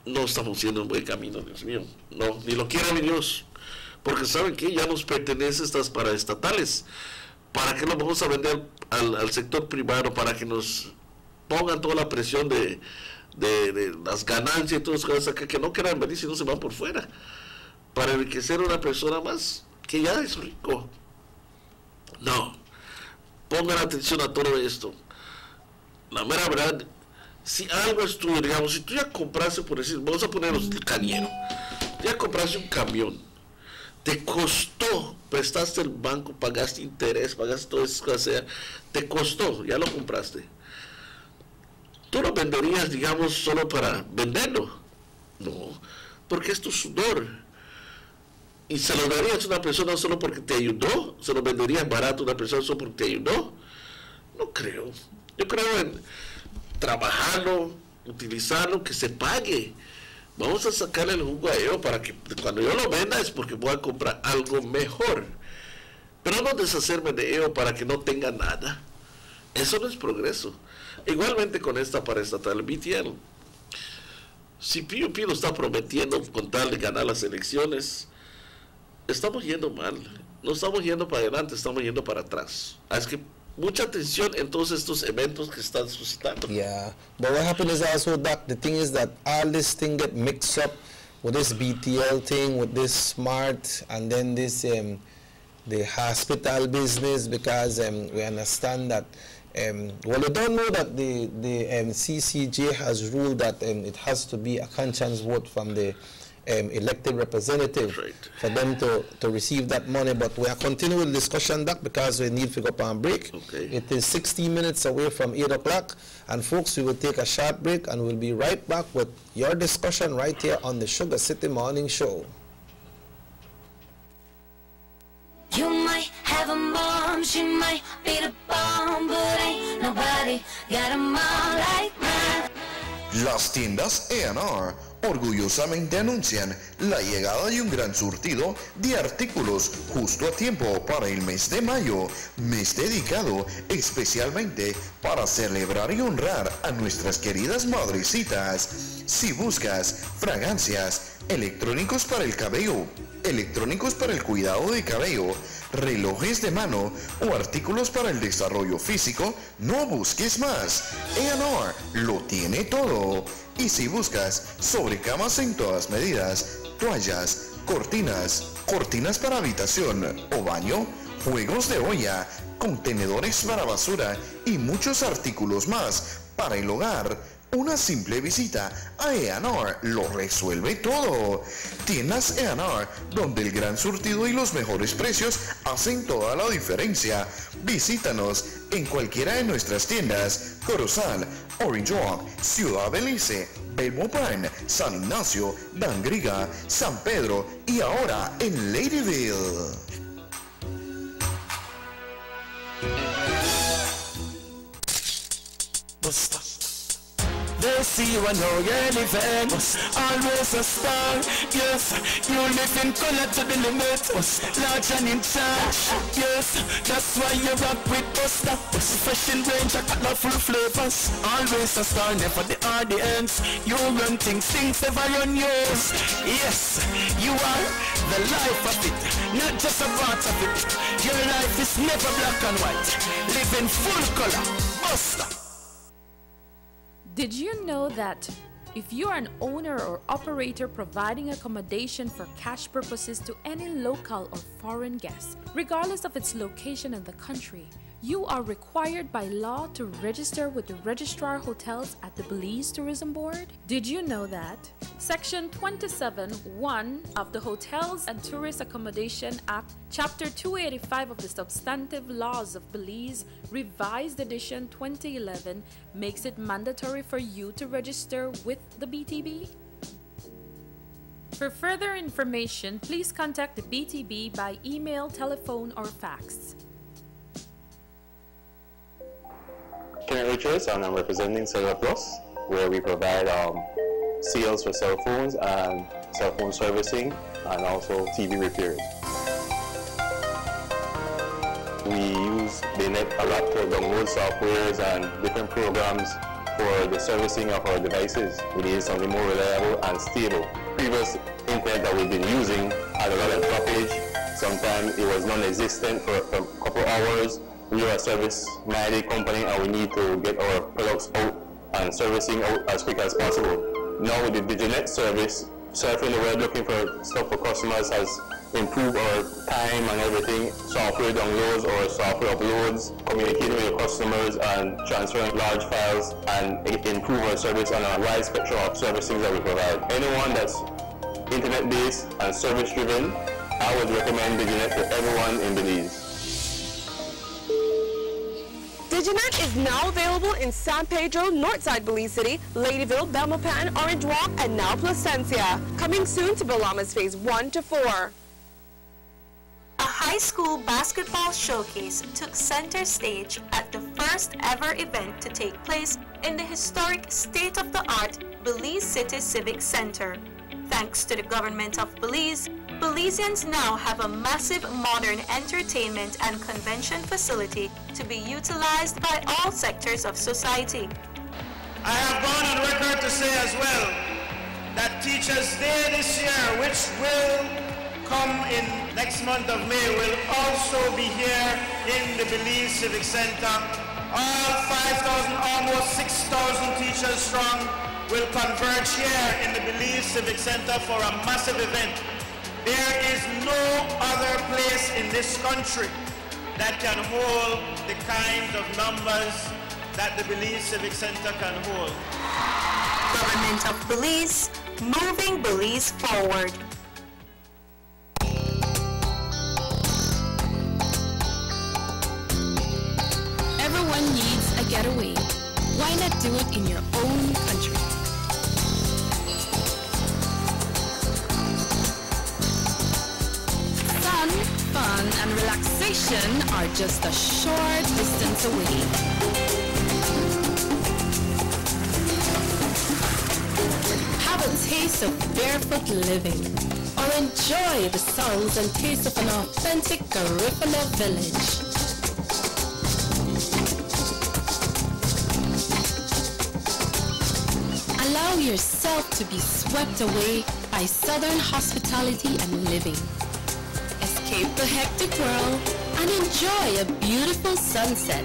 no estamos siendo un buen camino, Dios mío. No, ni lo quiera mi Dios. Porque saben que ya nos pertenece estas paraestatales. ¿Para qué lo vamos a vender al sector privado? Para que nos pongan toda la presión de las ganancias y todas las cosas acá que no quieran venir si no se van por fuera. Para enriquecer a una persona más que ya es rico. No. Pongan atención a todo esto. La mera verdad, si algo es tuyo, digamos, si tú ya compraste, por decir, vamos a ponernos el cañero, ya compraste un camión, te costó, prestaste el banco, pagaste interés, pagaste todas esas cosas, te costó, ya lo compraste. Tú lo venderías, digamos, solo para venderlo. No, porque es tu sudor. Y se lo darías a una persona solo porque te ayudó, se lo venderías barato a una persona solo porque te ayudó. No creo. Yo creo en trabajarlo, utilizarlo, que se pague. Vamos a sacarle el jugo a ello para que cuando yo lo venda es porque voy a comprar algo mejor. Pero no deshacerme de ello para que no tenga nada. Eso no es progreso. Igualmente con esta paraestatal BTL. Si PUP lo está prometiendo con tal de ganar las elecciones, estamos yendo mal. No estamos yendo para adelante, estamos yendo para atrás. Así que mucha atención en todos estos eventos que están suscitando. Yeah, but what happened is also that the thing is that all this thing get mixed up with this BTL thing, with this smart, and then this the hospital business, because we understand that well, we don't know that the CCJ has ruled that it has to be a conscience vote from the elected representative for them to receive that money, but we are continuing the discussion that because we need to go up on break. It is 16 minutes away from 8 o'clock, and folks, we will take a short break and we'll be right back with your discussion right here on the Sugar City Morning Show. You might have a mom, she might be the bomb, but ain't nobody got a mom like mine. Las tiendas A&R orgullosamente anuncian la llegada de un gran surtido de artículos justo a tiempo para el mes de mayo, mes dedicado especialmente para celebrar y honrar a nuestras queridas madrecitas. Si buscas fragancias, electrónicos para el cabello, electrónicos para el cuidado de cabello, relojes de mano o artículos para el desarrollo físico, no busques más. A&R lo tiene todo. Y si buscas sobrecamas en todas medidas, toallas, cortinas para habitación o baño, juegos de olla, contenedores para basura y muchos artículos más para el hogar, una simple visita a A&R lo resuelve todo. Tiendas A&R, donde el gran surtido y los mejores precios hacen toda la diferencia. Visítanos en cualquiera de nuestras tiendas: Corozal, Orange Walk, Ciudad Belice, Belmont, San Ignacio, Dangriga, San Pedro y ahora en Ladyville. They see you and how you're living. Always a star, yes. You live in color to the limit. Large and in charge, yes. That's why you rock with Busta. Fresh in range, I got full flavors. Always a star, never the audience. You run things never run yours. Yes, you are the life of it, not just a part of it. Your life is never black and white. Live in full color, Busta. Did you know that if you are an owner or operator providing accommodation for cash purposes to any local or foreign guest, regardless of its location in the country, you are required by law to register with the Registrar Hotels at the Belize Tourism Board? Did you know that Section 27(1) of the Hotels and Tourist Accommodation Act, Chapter 285 of the Substantive Laws of Belize, Revised Edition 2011, makes it mandatory for you to register with the BTB? For further information, please contact the BTB by email, telephone, or fax. Kenneth Richards, and I'm representing Cellular Plus, where we provide sales for cell phones and cell phone servicing and also TV repairs. We use the net a lot to download softwares and different programs for the servicing of our devices. We need something more reliable and stable. Previous internet that we've been using had a lot of blockage. Sometimes it was non-existent for a couple hours. We are a service-minded company and we need to get our products out and servicing out as quick as possible. Now with the Diginet service, surfing the web looking for stuff for customers has improve our time and everything, software downloads or software uploads, communicating with your customers and transferring large files, and improve our service on a wide spectrum of services that we provide. Anyone that's internet-based and service-driven, I would recommend DigiNet to everyone in Belize. DigiNet is now available in San Pedro, Northside Belize City, Ladyville, Belmopan, Orange Walk, and now Placencia. Coming soon to Balamas Phase 1 to 4. A high school basketball showcase took center stage at the first ever event to take place in the historic state-of-the-art Belize City Civic Center. Thanks to the government of Belize, Belizeans now have a massive modern entertainment and convention facility to be utilized by all sectors of society. I have gone on record to say as well that Teachers' Day this year, which will come in next month of May, will also be here in the Belize Civic Center. All 5,000, almost 6,000 teachers strong will converge here in the Belize Civic Center for a massive event. There is no other place in this country that can hold the kind of numbers that the Belize Civic Center can hold. Government of Belize, moving Belize forward. Everyone needs a getaway. Why not do it in your own country? Fun and relaxation are just a short distance away. Have a taste of barefoot living, or enjoy the sounds and taste of an authentic Garifuna village. Allow yourself to be swept away by Southern hospitality and living. Escape the hectic world and enjoy a beautiful sunset.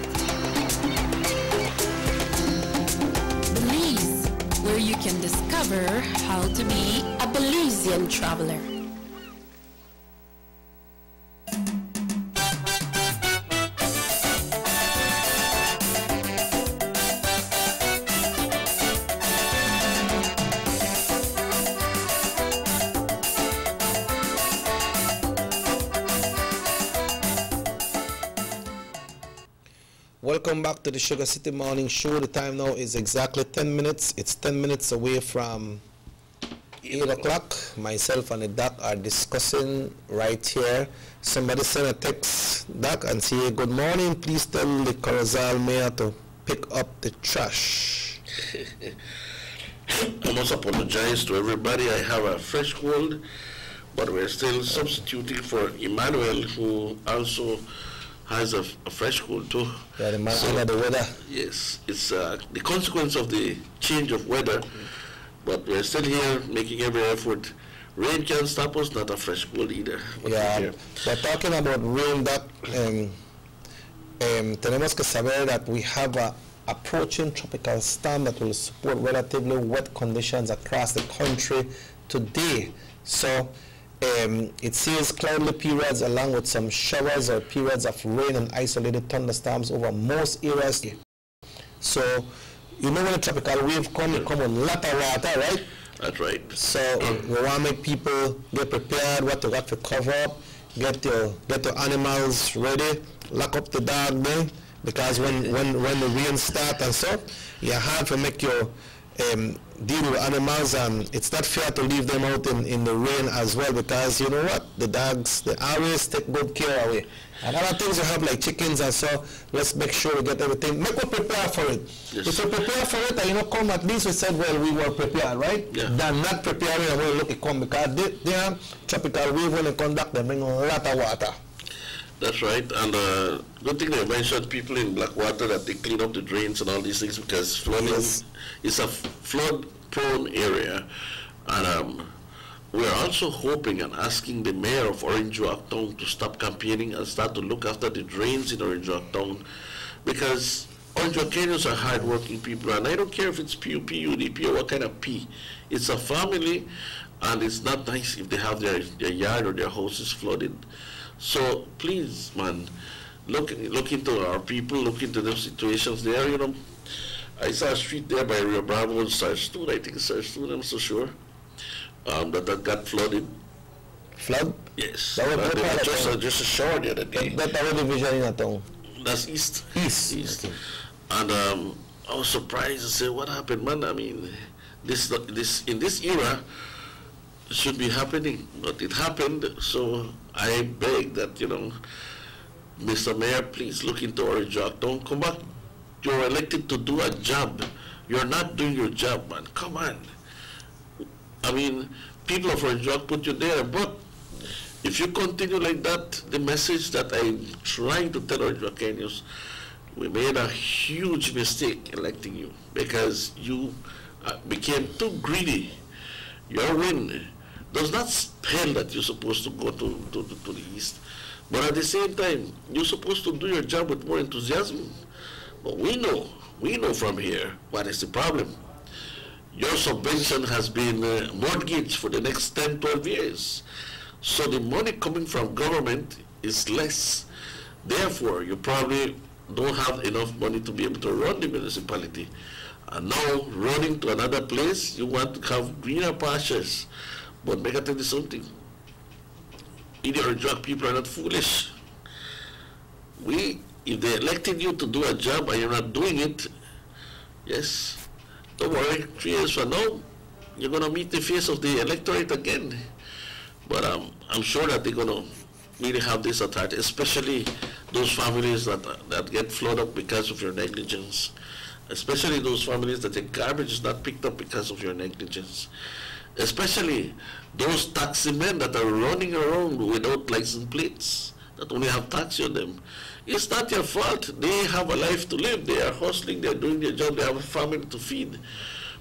Belize, where you can discover how to be a Belizean traveler. Welcome back to the Sugar City Morning Show. The time now is exactly 10 minutes. It's 10 minutes away from 8 o'clock. Myself and the doc are discussing right here. Somebody sent a text, Doc, and say, good morning. Please tell the Corozal mayor to pick up the trash. I must apologize to everybody. I have a fresh cold, but we're still substituting for Emmanuel, who also has a fresh cold too. Yeah, the man of the weather. Yes, it's the consequence of the change of weather, but we're still here making every effort. Rain can't stop us, not a fresh cold either. Yeah, we're talking about rain, that tenemos que saber that we have a approaching tropical storm that will support relatively wet conditions across the country today. So it sees cloudy periods along with some showers or periods of rain and isolated thunderstorms over most areas. So, you know when a tropical wave comes, it comes with a lot of water, right? That's right. So we want to make people get prepared, what they got to cover up, get your animals ready, lock up the dog there, because when the rain starts and so, you have to make your deal with animals, and it's not fair to leave them out in the rain as well, because you know what, the dogs, they always take good care of it. And other things you have like chickens and so, let's make sure we get everything, make we prepare for it. Yes. If we prepare for it and you know come, at least we said, well, we were prepared, right? Yeah. Than not preparing and well, look, it come, because they have tropical wave when they conduct, they bring a lot of water. That's right, and good thing they mentioned people in Blackwater that they clean up the drains and all these things, because flooding is a flood-prone area, and we're also hoping and asking the mayor of Orange Walk Town to stop campaigning and start to look after the drains in Orange Walk Town, because Orange Walkenians are hard-working people, and I don't care if it's PUP, UDP, or what kind of P. It's a family, And it's not nice if they have their yard or their houses flooded. So please, man, look into our people, look into those situations there. You know, I saw a street there by Rio Bravo in Sarstoon, I think it's Sarstoon, I'm so sure, that got flooded. Flood? Yes. Just a shower the other day. That division in Atong? That's east. East. Okay. And I was surprised and said, what happened, man? I mean, this in this era should be happening, but it happened. So I beg that, you know, Mr. Mayor, please look into Orange Walk. Don't come back. You're elected to do a job. You're not doing your job, man. Come on. I mean, people of Orange Walk put you there, but if you continue like that, the message that I'm trying to tell Orange Walkenians, we made a huge mistake electing you because you became too greedy. Your win does not spell that you're supposed to go to the east, but at the same time, you're supposed to do your job with more enthusiasm. But we know from here what is the problem. Your subvention has been mortgaged for the next 10, 12 years. So the money coming from government is less. Therefore, you probably don't have enough money to be able to run the municipality. And now, running to another place, you want to have greener pastures. But make I tell you something. Idiot or drug people are not foolish. If they elected you to do a job and you're not doing it, yes, don't worry, 3 years from now, you're going to meet the face of the electorate again. But I'm sure that they're going to really have this authority, especially those families that get flooded up because of your negligence, especially those families that the garbage is not picked up because of your negligence, especially those taxi men that are running around without license plates, that only have taxi on them. It's not your fault. They have a life to live. They are hustling. They're doing their job. They have a family to feed.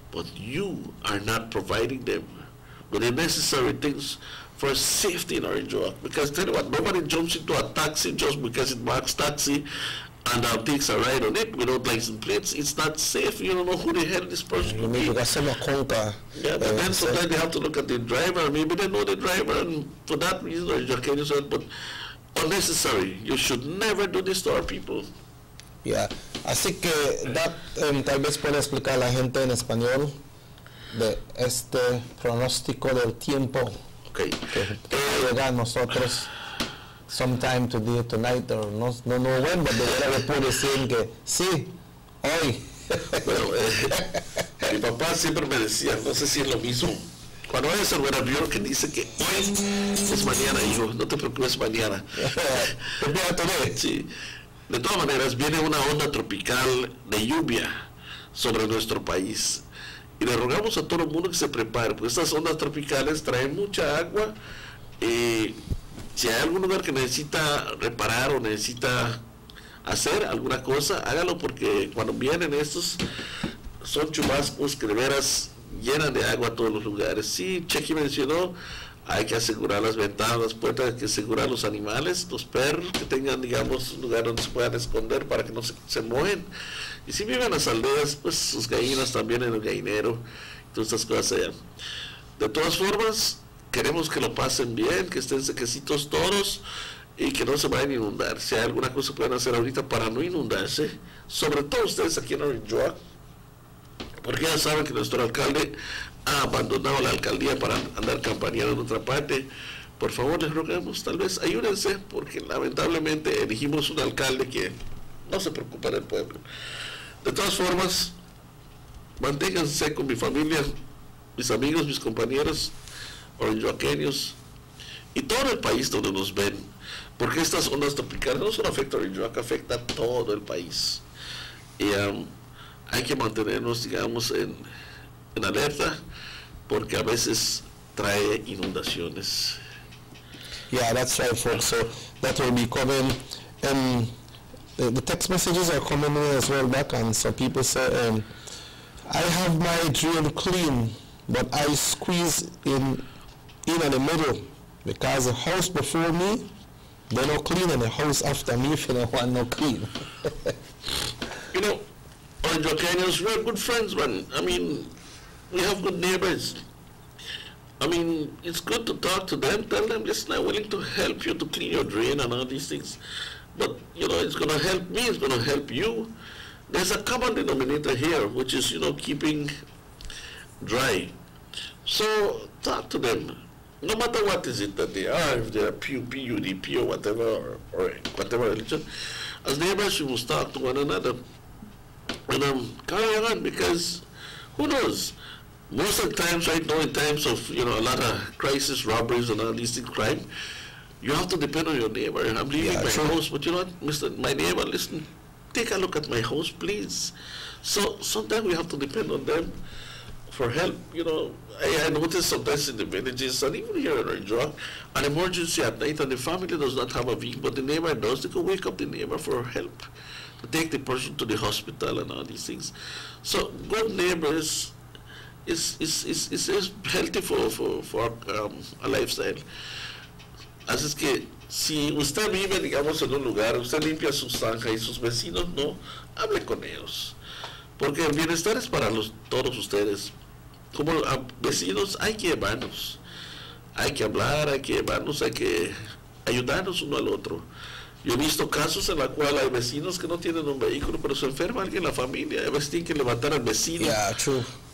But you are not providing them with the necessary things for safety in Orange Walk. Because tell you what, nobody jumps into a taxi just because it marks taxi and takes a ride on it without license plates. It's not safe. You don't know who the hell this person could be. Yeah, but then sometimes they have to look at the driver. Maybe they know the driver, and for that reason, Orange Walk said, but unnecessary. You should never do this to our people. Yeah, así que tal vez puede explicar a la gente en español de este pronóstico del tiempo. Okay. Que llegar nosotros sometime today, tonight, or no when, but de verdad le puedo decir que sí, hoy. Bueno, mi papá siempre me decía, no sé si es lo mismo. Cuando vayas al buen avión que dice que hoy es mañana, hijo, no te preocupes mañana. Sí. De todas maneras, viene una onda tropical de lluvia sobre nuestro país. Y le rogamos a todo el mundo que se prepare, porque estas ondas tropicales traen mucha agua. Si hay algún lugar que necesita reparar o necesita hacer alguna cosa, hágalo, porque cuando vienen estos, son chubascos que de veras llenan de agua a todos los lugares. Sí, Chequi mencionó, hay que asegurar las ventanas, las puertas, hay que asegurar los animales, los perros, que tengan, digamos, un lugar donde se puedan esconder para que no se mojen. Y si viven en las aldeas, pues sus gallinas también en el gallinero, todas estas cosas allá. De todas formas, queremos que lo pasen bien, que estén sequecitos todos y que no se vayan a inundar. Si hay alguna cosa que puedan hacer ahorita para no inundarse, sobre todo ustedes aquí en Orange Walk, porque ya saben que nuestro alcalde ha abandonado la alcaldía para andar campañando en otra parte. Por favor, les rogamos, tal vez ayúdense, porque lamentablemente elegimos un alcalde que no se preocupa del pueblo. De todas formas, manténganse con mi familia, mis amigos, mis compañeros, orangeoaqueños y todo el país donde nos ven, porque estas ondas tropicales no solo afectan a Orange Walk, afecta a todo el país. Y hay que mantenernos, digamos, en alerta, porque a veces trae inundaciones. Yeah, that's right, folks. So that will be coming. The text messages are coming in as well back, and some people say, I have my drain clean, but I squeeze in at the middle, because the house before me, they're not clean, and the house after me, if you don't want no clean. You know, Orange Walkenians, we're good friends, man. I mean, we have good neighbors. I mean, it's good to talk to them, tell them, listen, I'm willing to help you to clean your drain and all these things. But, you know, it's going to help me, it's going to help you. There's a common denominator here, which is, you know, keeping dry. So talk to them. No matter what is it that they are, if they are PUDP or whatever, or whatever religion, as neighbors, we must talk to one another. And carry on, because who knows? Most of the times, right now, in times of, you know, a lot of crisis, robberies, and all these things, crime, you have to depend on your neighbor. I'm leaving my house, but you know what, my neighbor, listen, take a look at my house, please. So sometimes we have to depend on them for help. You know, I notice sometimes in the villages, and even here in Ridgerock, an emergency at night, and the family does not have a vehicle, but the neighbor does. They can wake up the neighbor for help, to take the person to the hospital and all these things. So good neighbors is healthy for a lifestyle. Así es que si usted vive, digamos, en un lugar, usted limpia su zanja y sus vecinos no, hable con ellos. Porque el bienestar es para todos ustedes. Como vecinos hay que llevarnos. Hay que hablar, hay que llevarnos, hay que ayudarnos uno al otro. Yo he visto casos en los cuales hay vecinos que no tienen un vehículo, pero se enferma alguien en la familia. A veces tienen que levantar al vecino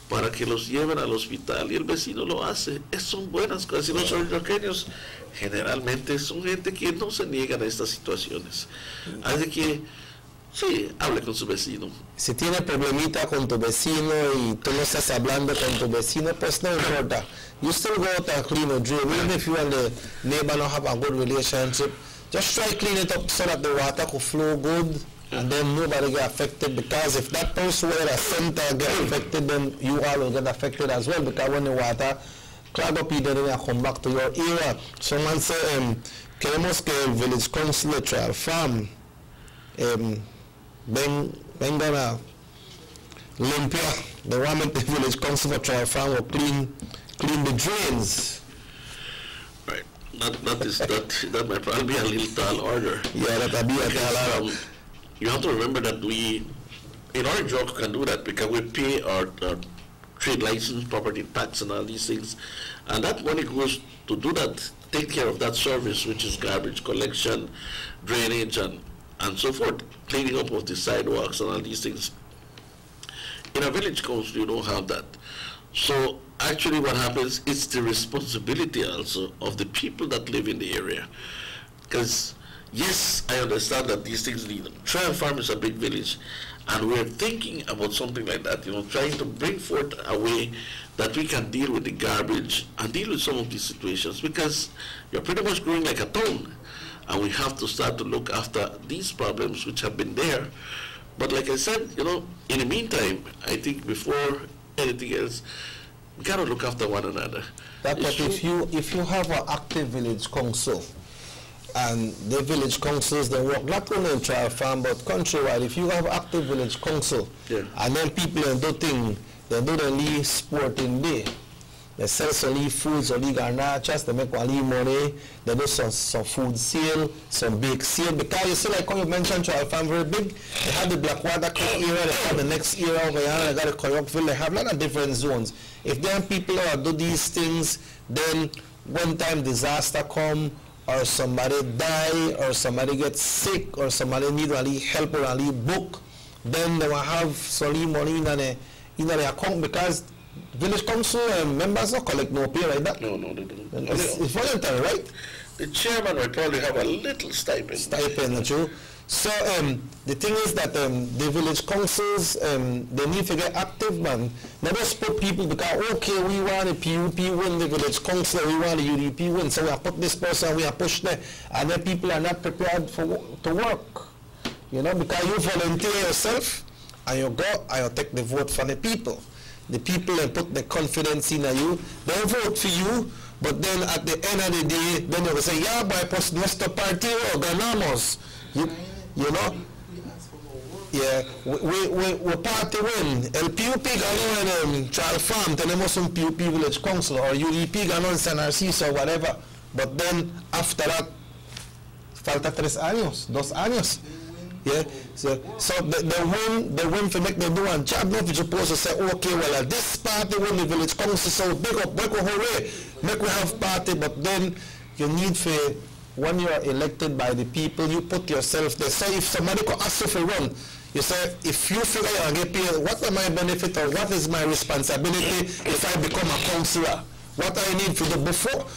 para que los lleven al hospital y el vecino lo hace. Son buenas cosas. Y los ridrockeños generalmente son gente que no se niegan a estas situaciones. Así que, sí, hable con su vecino. Si tiene problemita con tu vecino y tú no estás hablando con tu vecino, pues no importa. You still go out and clean a drain. Even if you and the neighbor don't have a good relationship, just try clean it up so that the water could flow good, and then nobody get affected. Because if that person where the center get affected, then you all will get affected as well. Because when the water clog up, then they come back to your area. Someone say, queremos que el village council de Trial Farm vengan a limpiar. They want the village council of Trial Farm will clean the drains. Right. That might probably be a little tall order. Yeah, that might be a tall order. You have to remember that we, in our job, can do that because we pay our trade license, property tax, and all these things, and that money goes to do that, take care of that service, which is garbage collection, drainage, and so forth, cleaning up of the sidewalks and all these things. In a village council, you don't have that. So actually what happens, it's the responsibility also of the people that live in the area. Because yes, I understand that these things need. Trial Farm is a big village, and we're thinking about something like that, you know, trying to bring forth a way that we can deal with the garbage and deal with some of these situations, because you're pretty much growing like a town, and we have to start to look after these problems which have been there. But like I said, you know, in the meantime, I think before anything else, we gotta look after one another. But if you have an active village council, and the village councils, they work not only in Trial Farm but countrywide. If you have active village council, and then people do things, they do the leave sporting day. They sell some leaf foods or leaf garnachas, they make one leaf money, they do some food sale, some bake sale, because you see like when you mentioned Trial Farm very big, they have the Blackwater area, they have the next area over here, they got the Koyokville, they have a lot of different zones. If then people do these things, then one time disaster come, or somebody die, or somebody gets sick, or somebody need a help or a book, then they will have some money in the account, because village council members don't collect no pay like that. No, they don't. It's voluntary, right? The chairman will probably have a little stipend. Stipend, true. So the thing is that the village councils, they need to get active, man. They just put people because, okay, we want the PUP win, the village council, we want the UDP win, so we have put this person, we have pushed there, and then people are not prepared to work. You know, because you volunteer yourself, and you go and you take the vote for the people. The people put the confidence in you, they vote for you, but then at the end of the day, then they will say, yeah, by post nuestro partido ganamos. You know? Yeah, we party win. El PUP ganó en Trial Farm, tenemos un PUP Village Council, or UDP ganó en San Narciso, or whatever. But then, after that, falta 2 años. Yeah, so the win for make them do one job. Now if you're supposed to say, okay, well, this party win the village council, so big up, make we hooray, make we have party, but then you need for, when you are elected by the people, you put yourself there. So if somebody could ask you for run, you say, if you figure I get paid, what are my benefit or what is my responsibility if I become a councillor? What I need to do before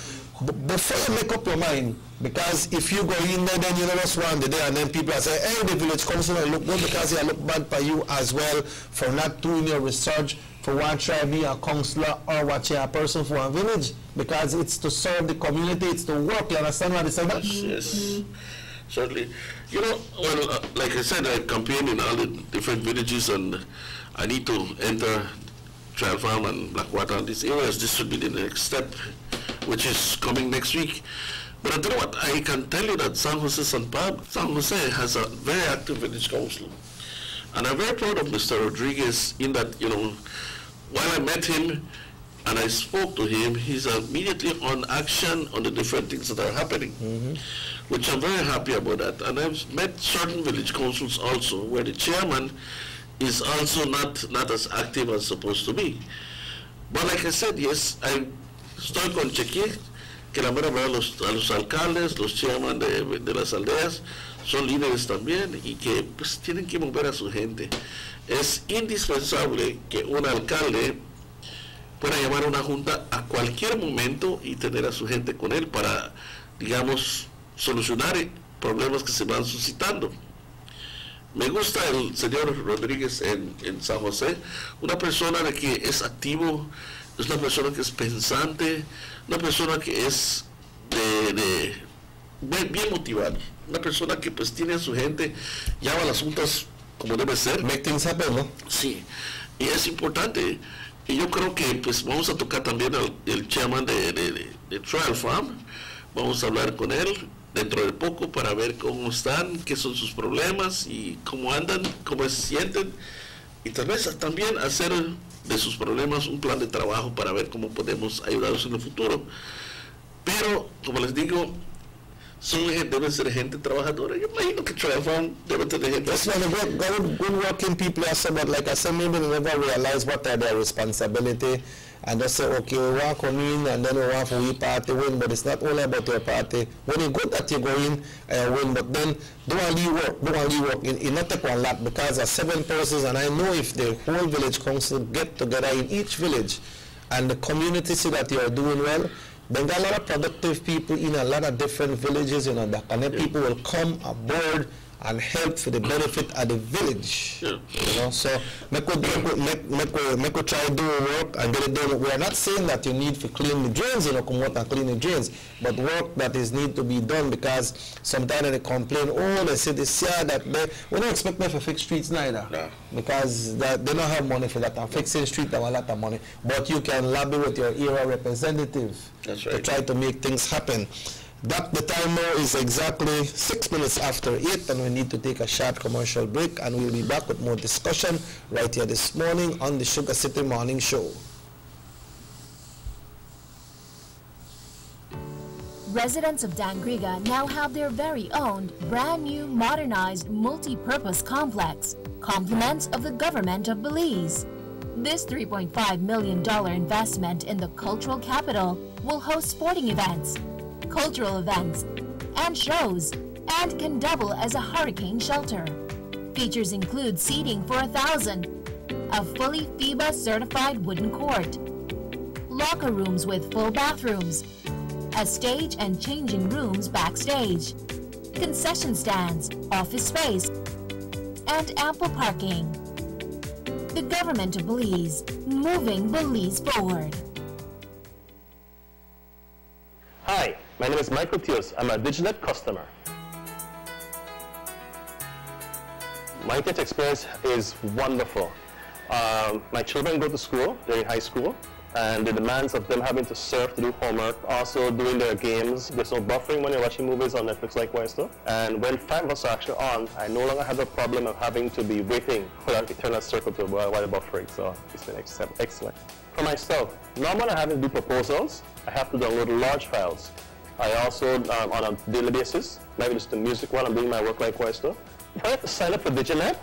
you make up your mind, because if you go in there, then you know what's wrong today, and then people are saying, hey, the village councillor look good because they look bad for you as well for not doing your research, for what try to be a councillor or what you a person for a village, because it's to serve the community, it's to work. You understand what I said? Yes, certainly. You know, well, like I said, I campaign in all the different villages, and I need to enter Trial Farm and Blackwater and these areas. This should be the next step, which is coming next week. But I don't know what, I can tell you that San Jose has a very active village council. And I'm very proud of Mr. Rodriguez in that, you know, while I met him and I spoke to him, he's immediately on action on the different things that are happening, which I'm very happy about that. And I've met certain village councils also where the chairman is also not as active as supposed to be. But like I said, yes, I estoy con Chequi, que la mera verdad a los alcaldes, los chairman de las aldeas, son líderes también y que pues tienen que mover a su gente. Es indispensable que un alcalde pueda llamar a una junta a cualquier momento y tener a su gente con él para, digamos, solucionar problemas que se van suscitando. Me gusta el señor Rodríguez en San José, una persona de que es activo, es una persona que es pensante, una persona que es bien motivada, una persona que pues tiene a su gente, llama las juntas como debe ser. Make things happen, ¿no? Sí, y es importante. Y yo creo que pues vamos a tocar también el chairman de Trial Farm, vamos a hablar con él dentro de poco para ver cómo están, qué son sus problemas y cómo andan, cómo se sienten, y tal vez también hacer de sus problemas un plan de trabajo para ver cómo podemos ayudarlos en el futuro. Pero, como les digo, deben ser gente trabajadora. Yo imagino que Trial Farm debe tener gente. That's why the good working people are so, but like I said, maybe they never realize what are their responsibility, and just say, okay, we want to come in and then we want for we party win, but it's not only about your party. When it's good that you go in and win, but then don't only work. It not take one lot, because there are 7 persons, and I know if the whole village council get together in each village and the community see that you are doing well, then there are a lot of productive people in a lot of different villages, you know, that and then people will come aboard and help for the benefit of the village. You know, so make we try to do work and get it done. We are not saying that you need to clean the drains, you know, come out and clean the drains, but work that is need to be done, because sometimes they complain, oh, they say this year that we don't expect them to fix streets neither, because they don't have money for that. And fixing streets have a lot of money, but you can lobby with your area representative. That's right. To try to make things happen. The time now is exactly 6 minutes after 8, and we need to take a short commercial break, and we'll be back with more discussion right here this morning on the Sugar City Morning Show. Residents of Dangriga now have their very own brand new modernized multi-purpose complex, compliments of the government of Belize. This $3.5 million investment in the cultural capital will host sporting events, cultural events, and shows, and can double as a hurricane shelter. Features include seating for 1,000, a fully FIBA certified wooden court, locker rooms with full bathrooms, a stage and changing rooms backstage, concession stands, office space, and ample parking. The government of Belize, moving Belize forward. Hi, my name is Michael Tios. I'm a Diginet customer. My internet experience is wonderful. My children go to school, they're in high school, and the demands of them having to surf to do homework, also doing their games. There's no buffering when you're watching movies on Netflix likewise too. And when 5 bucks are actually on, I no longer have the problem of having to be waiting for that eternal circle to while buffering. So it's been excellent. For myself, now when I have to do proposals, I have to download large files. I also, on a daily basis, maybe just the music while I'm doing my work likewise too, If I had to sign up for DigiNet,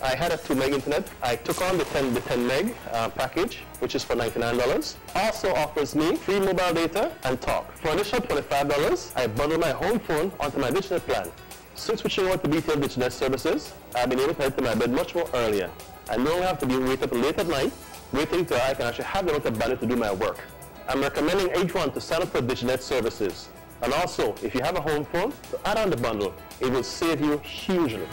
I had a 2 meg internet. I took on the 10 meg package, which is for $99. Also offers me free mobile data and talk. For an additional $25, I bundle my home phone onto my DigiNet plan. Since switching over to BTL DigiNet services, I've been able to head to my bed much more earlier. I no longer have to be wait up late at night, waiting till I can actually have the amount of bandwidth to do my work. I'm recommending everyone to sign up for DigiNet services. And also, if you have a home phone, to add on the bundle. It will save you hugely.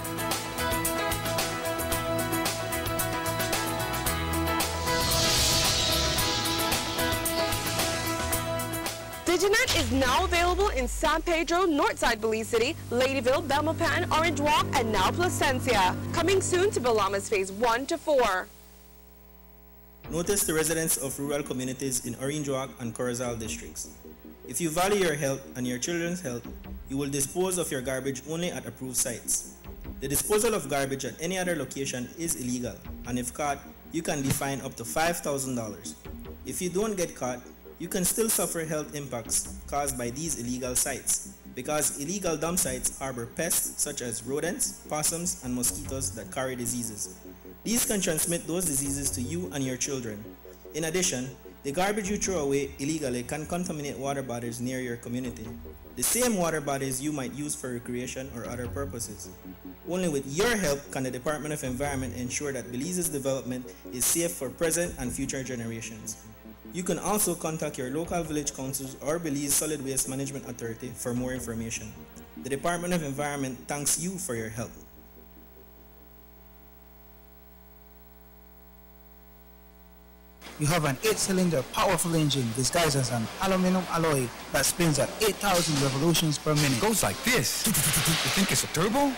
DigiNet is now available in San Pedro, Northside Belize City, Ladyville, Belmopan, Orange Walk, and now Placencia. Coming soon to Belamas Phase 1 to 4. Notice the residents of rural communities in Orange Walk and Corozal districts. If you value your health and your children's health, you will dispose of your garbage only at approved sites. The disposal of garbage at any other location is illegal, and if caught, you can be fined up to $5,000. If you don't get caught, you can still suffer health impacts caused by these illegal sites, because illegal dump sites harbor pests such as rodents, possums, and mosquitoes that carry diseases. These can transmit those diseases to you and your children. In addition, the garbage you throw away illegally can contaminate water bodies near your community, the same water bodies you might use for recreation or other purposes. Only with your help can the Department of Environment ensure that Belize's development is safe for present and future generations. You can also contact your local village councils or Belize Solid Waste Management Authority for more information. The Department of Environment thanks you for your help. You have an 8-cylinder powerful engine disguised as an aluminum alloy that spins at 8,000 revolutions per minute. Goes like this. You think it's a turbo?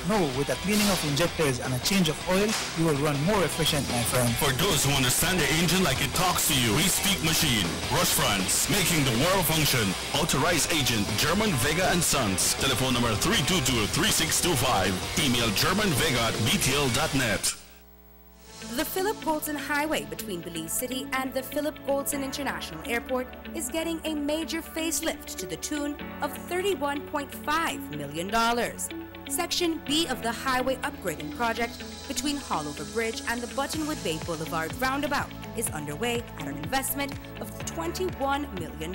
No, with a cleaning of injectors and a change of oil, you will run more efficient, my friend. For those who understand the engine like it talks to you, we speak machine. Rush France, making the world function. Authorized agent, German Vega & Sons. Telephone number 322-3625. Email germanvega@btl.net. The Philip Goldson Highway between Belize City and the Philip Goldson International Airport is getting a major facelift to the tune of $31.5 million. Section B of the highway upgrading project between Haulover Bridge and the Buttonwood Bay Boulevard roundabout is underway at an investment of $21 million.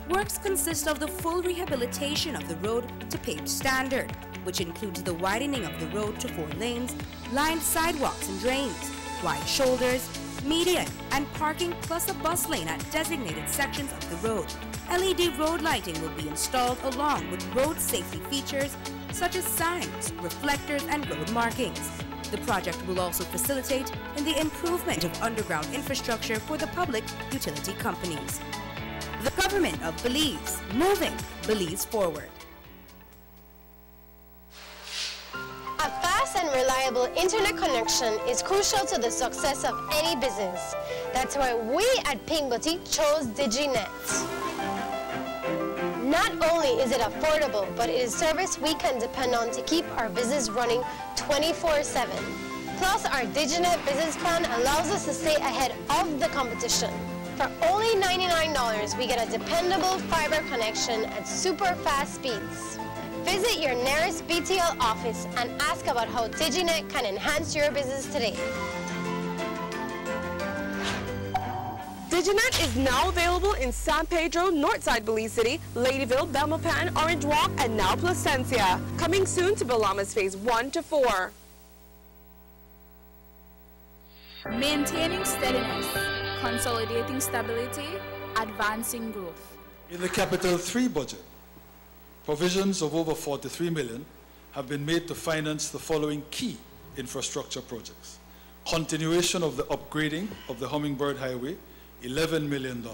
Works consist of the full rehabilitation of the road to paved standard, which includes the widening of the road to 4 lanes, lined sidewalks and drains, wide shoulders, median, and parking, plus a bus lane at designated sections of the road. LED road lighting will be installed along with road safety features such as signs, reflectors, and road markings. The project will also facilitate in the improvement of underground infrastructure for the public utility companies. The Government of Belize, moving Belize forward. A fast and reliable internet connection is crucial to the success of any business. That's why we at Pink Boutique chose DigiNet. Not only is it affordable, but it is service we can depend on to keep our business running 24/7. Plus, our DigiNet business plan allows us to stay ahead of the competition. For only $99, we get a dependable fiber connection at super fast speeds. Visit your nearest BTL office and ask about how DigiNet can enhance your business today. DigiNet is now available in San Pedro, Northside Belize City, Ladyville, Belmopan, Orange Walk, and now Placencia. Coming soon to Belamas Phase 1 to 4. Maintaining steadiness, consolidating stability, advancing growth. In the Capital 3 budget, provisions of over $43 million have been made to finance the following key infrastructure projects. Continuation of the upgrading of the Hummingbird Highway, $11 million.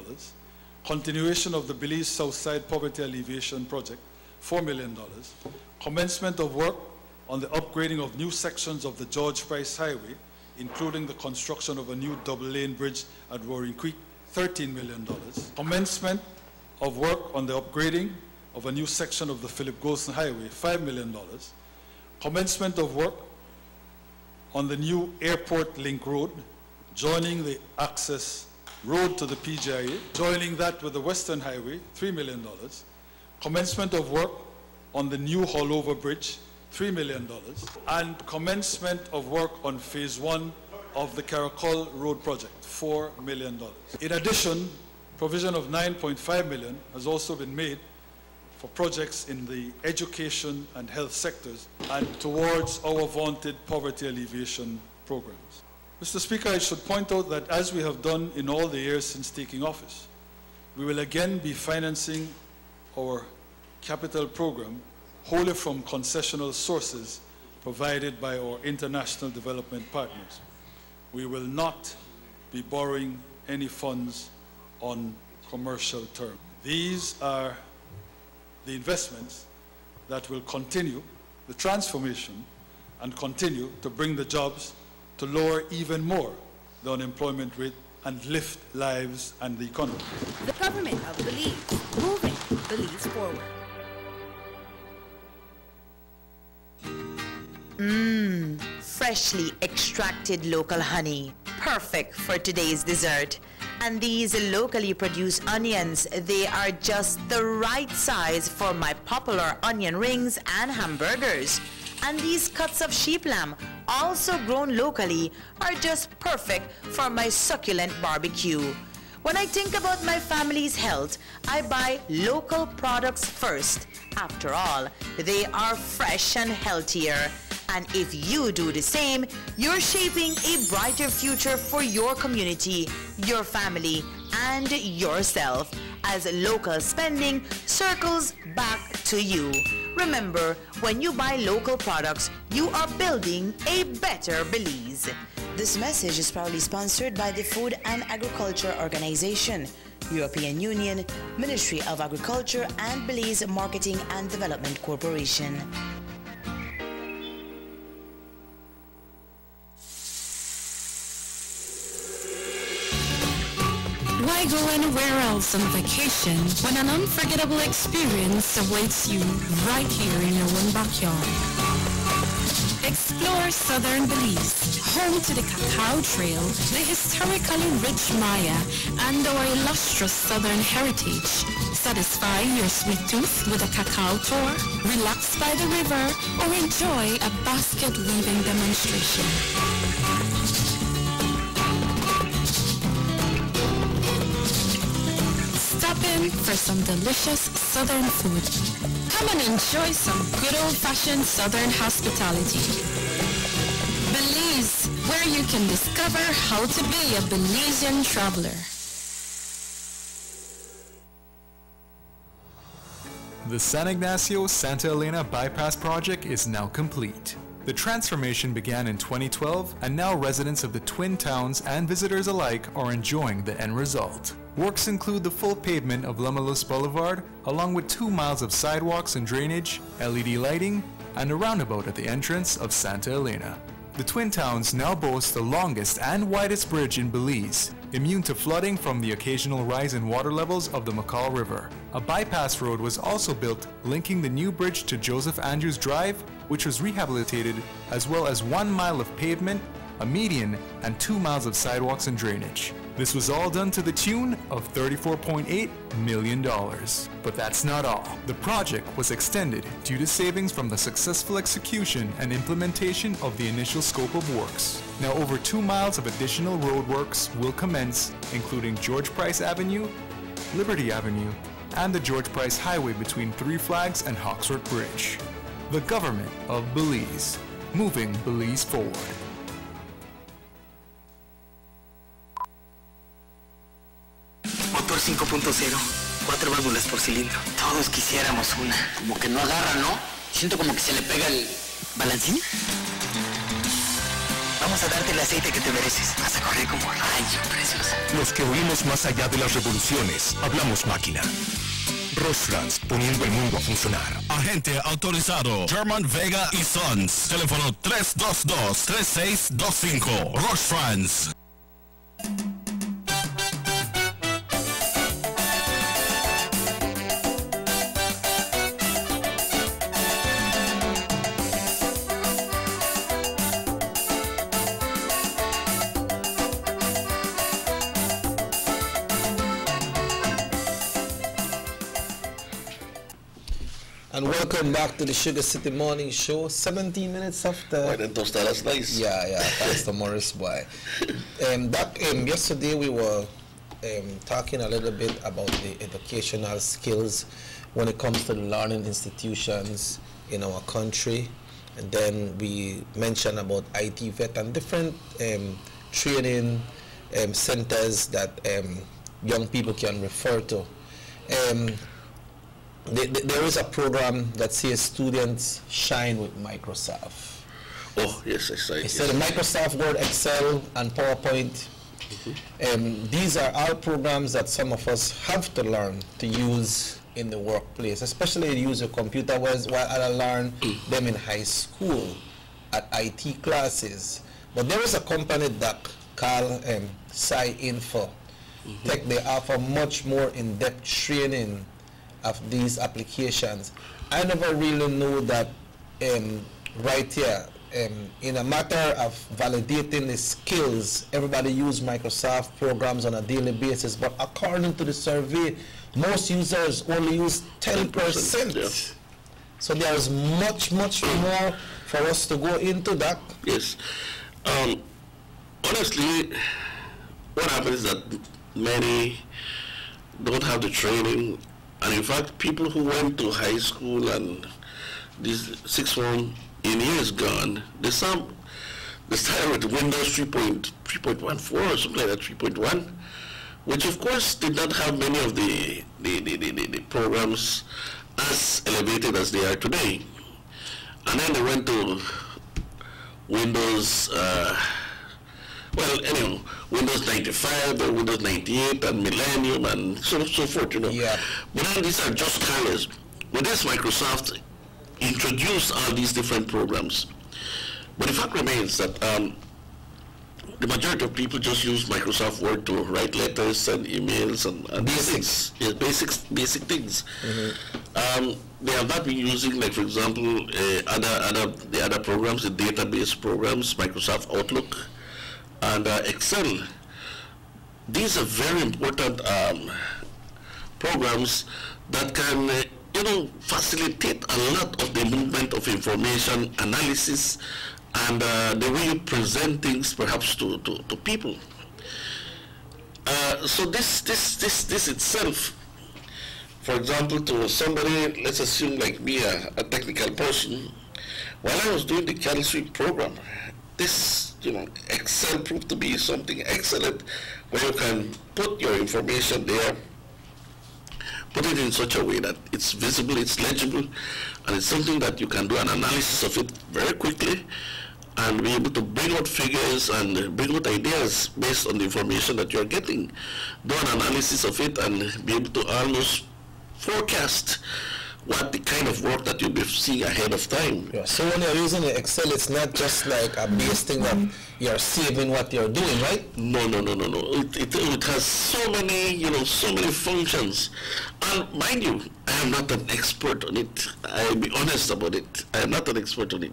Continuation of the Belize Southside Poverty Alleviation Project, $4 million. Commencement of work on the upgrading of new sections of the George Price Highway, including the construction of a new double-lane bridge at Roaring Creek, $13 million. Commencement of work on the upgrading of a new section of the Philip Goldson Highway, $5 million. Commencement of work on the new Airport Link Road, joining the access road to the PGIA, joining that with the Western Highway, $3 million. Commencement of work on the new Haulover Bridge, $3 million, and commencement of work on phase 1 of the Caracol Road project, $4 million. In addition, provision of $9.5 million has also been made for projects in the education and health sectors and towards our vaunted poverty alleviation programs. Mr. Speaker, I should point out that as we have done in all the years since taking office, we will again be financing our capital program wholly from concessional sources provided by our international development partners. We will not be borrowing any funds on commercial terms. These are the investments that will continue the transformation and continue to bring the jobs to lower even more the unemployment rate and lift lives and the economy. The government of Belize, moving Belize forward. Freshly extracted local honey, perfect for today's dessert. And these locally produced onions, they are just the right size for my popular onion rings and hamburgers. And these cuts of sheep lamb, also grown locally, are just perfect for my succulent barbecue. When I think about my family's health, I buy local products first. After all, they are fresh and healthier. And if you do the same, you're shaping a brighter future for your community, your family, and yourself, as local spending circles back to you. Remember, when you buy local products, you are building a better Belize. This message is proudly sponsored by the Food and Agriculture Organization, European Union, Ministry of Agriculture, and Belize Marketing and Development Corporation. Why go anywhere else on vacation when an unforgettable experience awaits you right here in your own backyard? Explore southern Belize, home to the Cacao Trail, the historically rich Maya, and our illustrious southern heritage. Satisfy your sweet tooth with a cacao tour, relax by the river, or enjoy a basket weaving demonstration. Stop in for some delicious southern food. Come and enjoy some good old-fashioned southern hospitality. Belize, where you can discover how to be a Belizean traveler. The San Ignacio-Santa Elena Bypass project is now complete. The transformation began in 2012, and now residents of the Twin Towns and visitors alike are enjoying the end result. Works include the full pavement of Lamalus Boulevard, along with 2 miles of sidewalks and drainage, LED lighting, and a roundabout at the entrance of Santa Elena. The Twin Towns now boast the longest and widest bridge in Belize, immune to flooding from the occasional rise in water levels of the McCall River. A bypass road was also built linking the new bridge to Joseph Andrews Drive, which was rehabilitated, as well as 1 mile of pavement, a median, and 2 miles of sidewalks and drainage. This was all done to the tune of $34.8 million. But that's not all. The project was extended due to savings from the successful execution and implementation of the initial scope of works. Now over 2 miles of additional road works will commence, including George Price Avenue, Liberty Avenue, and the George Price Highway between Three Flags and Hawksworth Bridge. The government of Belize, moving Belize forward. Motor 5.0, 4 válvulas por cilindro. Todos quisiéramos una. Como que no agarra, ¿no? Siento como que se le pega el balancín. Vamos a darte el aceite que te mereces. Vas a correr como rayo, preciosa. Los que oímos más allá de las revoluciones, hablamos máquina. Rosfrans, poniendo el mundo a funcionar. Agente autorizado German Vega y Sons. Teléfono 322-3625. Rosfrans. And welcome back to the Sugar City Morning Show. 17 minutes after. Why didn't toast that? That's nice. Yeah, Pastor Morris, boy. Yesterday we were talking a little bit about the educational skills when it comes to the learning institutions in our country. And then we mentioned about IT Vet and different training centers that young people can refer to. There is a program that says students shine with Microsoft. Oh, yes, I saw it. It's the Microsoft Word, Excel, and PowerPoint. These are all programs that some of us have to learn to use in the workplace, especially to use a computer, while I learned them in high school at IT classes. But there is a company that called SciInfo. They offer much more in-depth training of these applications. I never really knew that right here, in a matter of validating the skills, everybody use Microsoft programs on a daily basis, but according to the survey, most users only use 10%. Yeah. So there's much more for us to go into that. Yes. Honestly, what happens is that many don't have the training. And in fact, people who went to high school and this sixth form in years gone, they started with Windows 3.14 or something like that, 3.1, which of course did not have many of the programs as elevated as they are today. And then they went to Windows, Windows 95 or Windows 98 and Millennium and so forth, Yeah. But then these are just colors. With this, Microsoft introduced all these different programs. But the fact remains that the majority of people just use Microsoft Word to write letters, send emails, and basics. Yes, basic things. They have not been using, like for example, the other programs, the database programs, Microsoft Outlook, and Excel. These are very important programs that can, facilitate a lot of the movement of information, analysis, and the way you present things, perhaps to people. So this itself, for example, to somebody, let's assume like me, a technical person, while I was doing the chemistry program, this Excel proved to be something excellent, where you can put your information there, put it in such a way that it's visible, it's legible, and it's something that you can do an analysis of it very quickly and be able to bring out figures and bring out ideas based on the information that you're getting. Do an analysis of it and be able to almost forecast what the kind of work that you'll be seeing ahead of time. Yeah. So when you're using the Excel, it's not just like a base thing that you're saving what you're doing, right? No. It has so many, so many functions. And mind you, I am not an expert on it. I'll be honest about it. I am not an expert on it.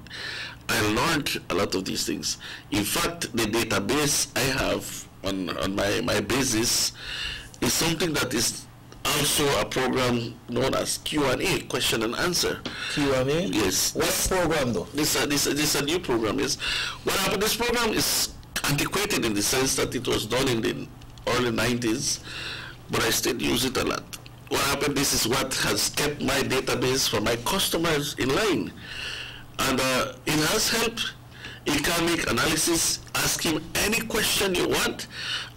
I learned a lot of these things. In fact, the database I have on my basis is something that is also a program known as Q&A, question and answer. Q&A? Yes. What program though? This is a new program. What happened? This program is antiquated in the sense that it was done in the early 90s, but I still use it a lot. What happened? This is what has kept my database for my customers in line, and it has helped. You can make analysis, ask him any question you want,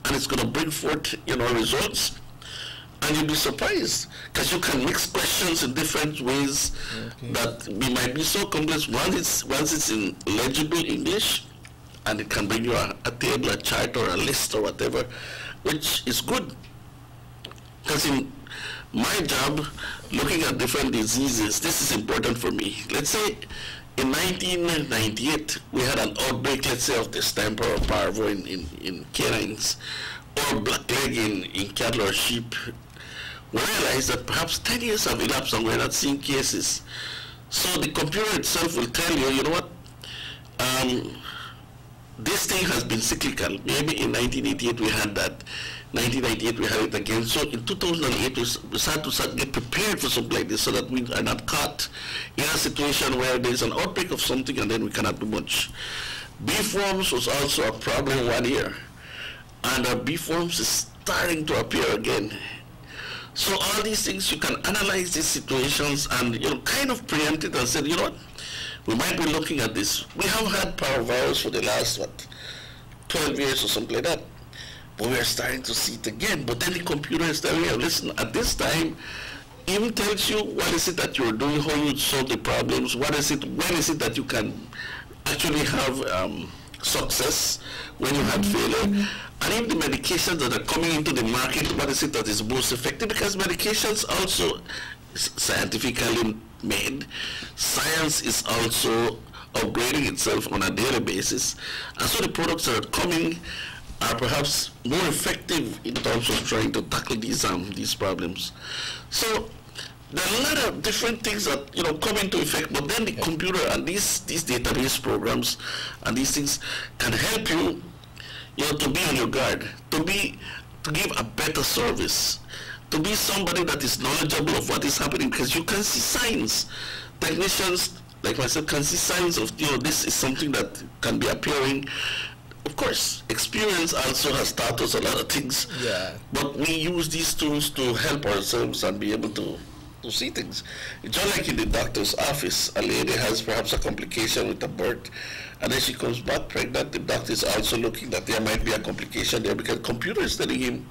and it's going to bring forth results. And you'll be surprised, because you can mix questions in different ways that might be so complex. Once it's in legible English, and it can bring you a table, a chart, or a list, or whatever, which is good. Because in my job, looking at different diseases, this is important for me. Let's say in 1998, we had an outbreak, let's say, of distemper or parvo in canines, or blackleg in cattle or sheep. We realize that perhaps 10 years have elapsed and we're not seeing cases. So the computer itself will tell you, this thing has been cyclical. Maybe in 1988 we had that, 1998 we had it again. So in 2008 we started to get prepared for something like this so that we are not caught in a situation where there's an outbreak of something and then we cannot do much. Beeforms was also a problem 1 year, and beeforms is starting to appear again. So all these things, you can analyze these situations and kind of preempt it and say, you know what, we might be looking at this. We have had parvovirus for the last 12 years or something like that, but we are starting to see it again. But then the computer is telling you, listen, at this time, even tells you what is it that you're doing, how you solve the problems, when is it that you can actually have success when you had failure, and even the medications that are coming into the market, what is it that is most effective? Because medications also is scientifically made. Science is also upgrading itself on a daily basis, and so the products that are coming are perhaps more effective in terms of trying to tackle these problems. So there are a lot of different things that come into effect, but then the computer and these database programs and these things can help you, to be on your guard, to give a better service, to be somebody that is knowledgeable of what is happening, because you can see signs. Technicians like myself can see signs of this is something that can be appearing. Of course, experience also has taught us a lot of things. Yeah. But we use these tools to help ourselves and be able to see things. It's just like in the doctor's office. A lady has perhaps a complication with a birth, and then she comes back pregnant. The doctor is also looking that there might be a complication there, because the computer is telling him